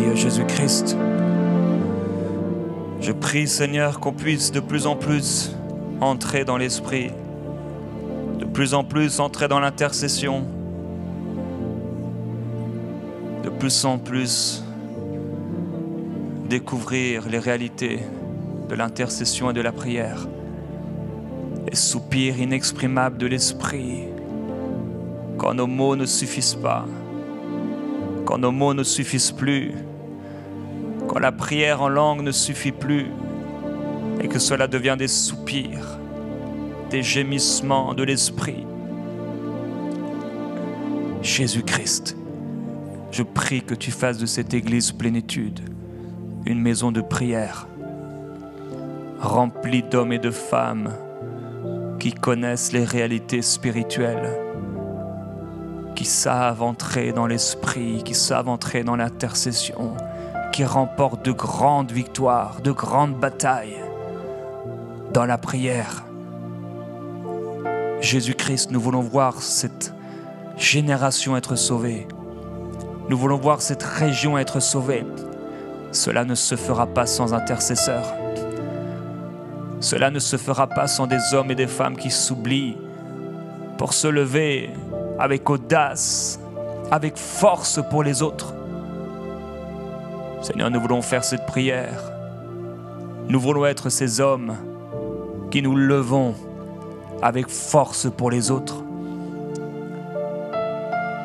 Speaker 1: Merveilleux Jésus-Christ. Je prie, Seigneur, qu'on puisse de plus en plus entrer dans l'Esprit, de plus en plus entrer dans l'intercession, de plus en plus découvrir les réalités de l'intercession et de la prière, les soupirs inexprimables de l'Esprit, quand nos mots ne suffisent pas, quand nos mots ne suffisent plus, quand la prière en langue ne suffit plus, et que cela devient des soupirs, des gémissements de l'Esprit. Jésus-Christ, je prie que tu fasses de cette Église plénitude une maison de prière, remplie d'hommes et de femmes qui connaissent les réalités spirituelles, qui savent entrer dans l'Esprit, qui savent entrer dans l'intercession, qui remportent de grandes victoires, de grandes batailles dans la prière. Jésus-Christ, nous voulons voir cette génération être sauvée. Nous voulons voir cette région être sauvée. Cela ne se fera pas sans intercesseurs. Cela ne se fera pas sans des hommes et des femmes qui s'oublient pour se lever avec audace, avec force pour les autres. Seigneur, nous voulons faire cette prière. Nous voulons être ces hommes qui nous levons avec force pour les autres.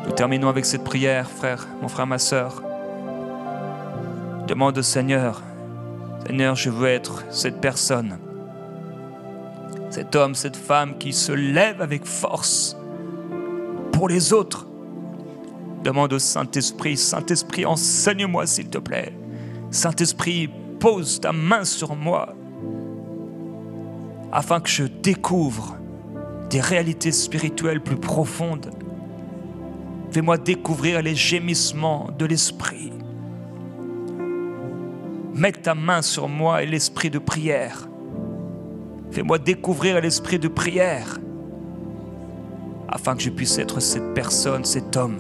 Speaker 1: Nous terminons avec cette prière, frère, mon frère, ma sœur. Demande au Seigneur, Seigneur, je veux être cette personne, cet homme, cette femme qui se lève avec force pour les autres. Demande au Saint-Esprit, Saint-Esprit, enseigne-moi s'il te plaît. Saint-Esprit, pose ta main sur moi afin que je découvre des réalités spirituelles plus profondes. Fais-moi découvrir les gémissements de l'Esprit. Mets ta main sur moi et l'esprit de prière. Fais-moi découvrir l'esprit de prière afin que je puisse être cette personne, cet homme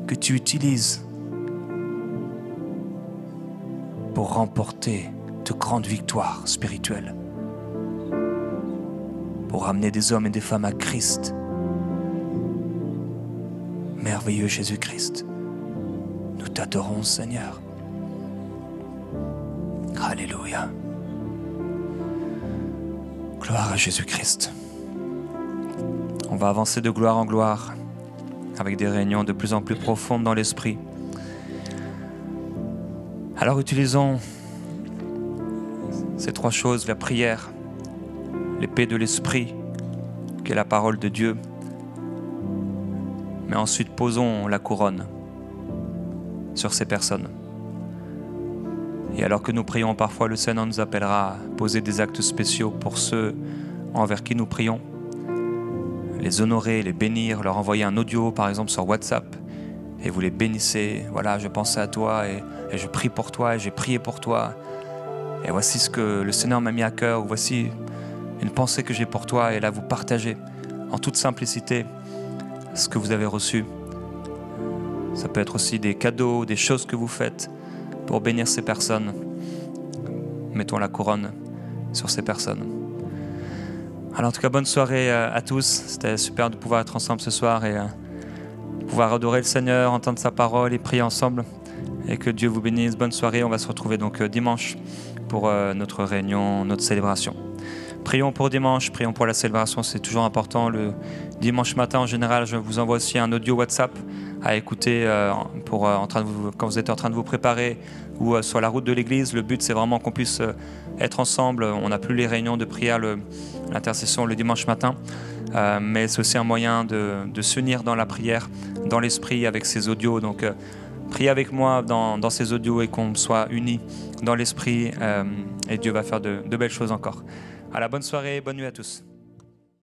Speaker 1: que tu utilises pour remporter de grandes victoires spirituelles, pour ramener des hommes et des femmes à Christ. Merveilleux Jésus-Christ, nous t'adorons, Seigneur. Alléluia. Gloire à Jésus-Christ. On va avancer de gloire en gloire avec des réunions de plus en plus profondes dans l'esprit. Alors utilisons ces trois choses, la prière, l'épée de l'esprit, qui est la parole de Dieu. Mais ensuite posons la couronne sur ces personnes. Et alors que nous prions, parfois le Seigneur nous appellera à poser des actes spéciaux pour ceux envers qui nous prions. Les honorer, les bénir, leur envoyer un audio par exemple sur WhatsApp et vous les bénissez. Voilà, je pensais à toi et je prie pour toi et j'ai prié pour toi. Et voici ce que le Seigneur m'a mis à cœur. Voici une pensée que j'ai pour toi. Et là, vous partagez en toute simplicité ce que vous avez reçu. Ça peut être aussi des cadeaux, des choses que vous faites pour bénir ces personnes. Mettons la couronne sur ces personnes. Alors en tout cas, bonne soirée à tous. C'était super de pouvoir être ensemble ce soir et pouvoir adorer le Seigneur, entendre sa parole et prier ensemble. Et que Dieu vous bénisse. Bonne soirée. On va se retrouver donc dimanche pour notre réunion, notre célébration. Prions pour dimanche, prions pour la célébration, c'est toujours important. Le dimanche matin, en général, je vous envoie aussi un audio WhatsApp à écouter quand vous êtes en train de vous préparer ou sur la route de l'église. Le but, c'est vraiment qu'on puisse être ensemble. On n'a plus les réunions de prière, l'intercession le dimanche matin, mais c'est aussi un moyen de s'unir dans la prière, dans l'esprit avec ces audios. Donc, priez avec moi dans ces audios et qu'on soit unis dans l'esprit et Dieu va faire de belles choses encore. À la bonne soirée, bonne nuit à tous.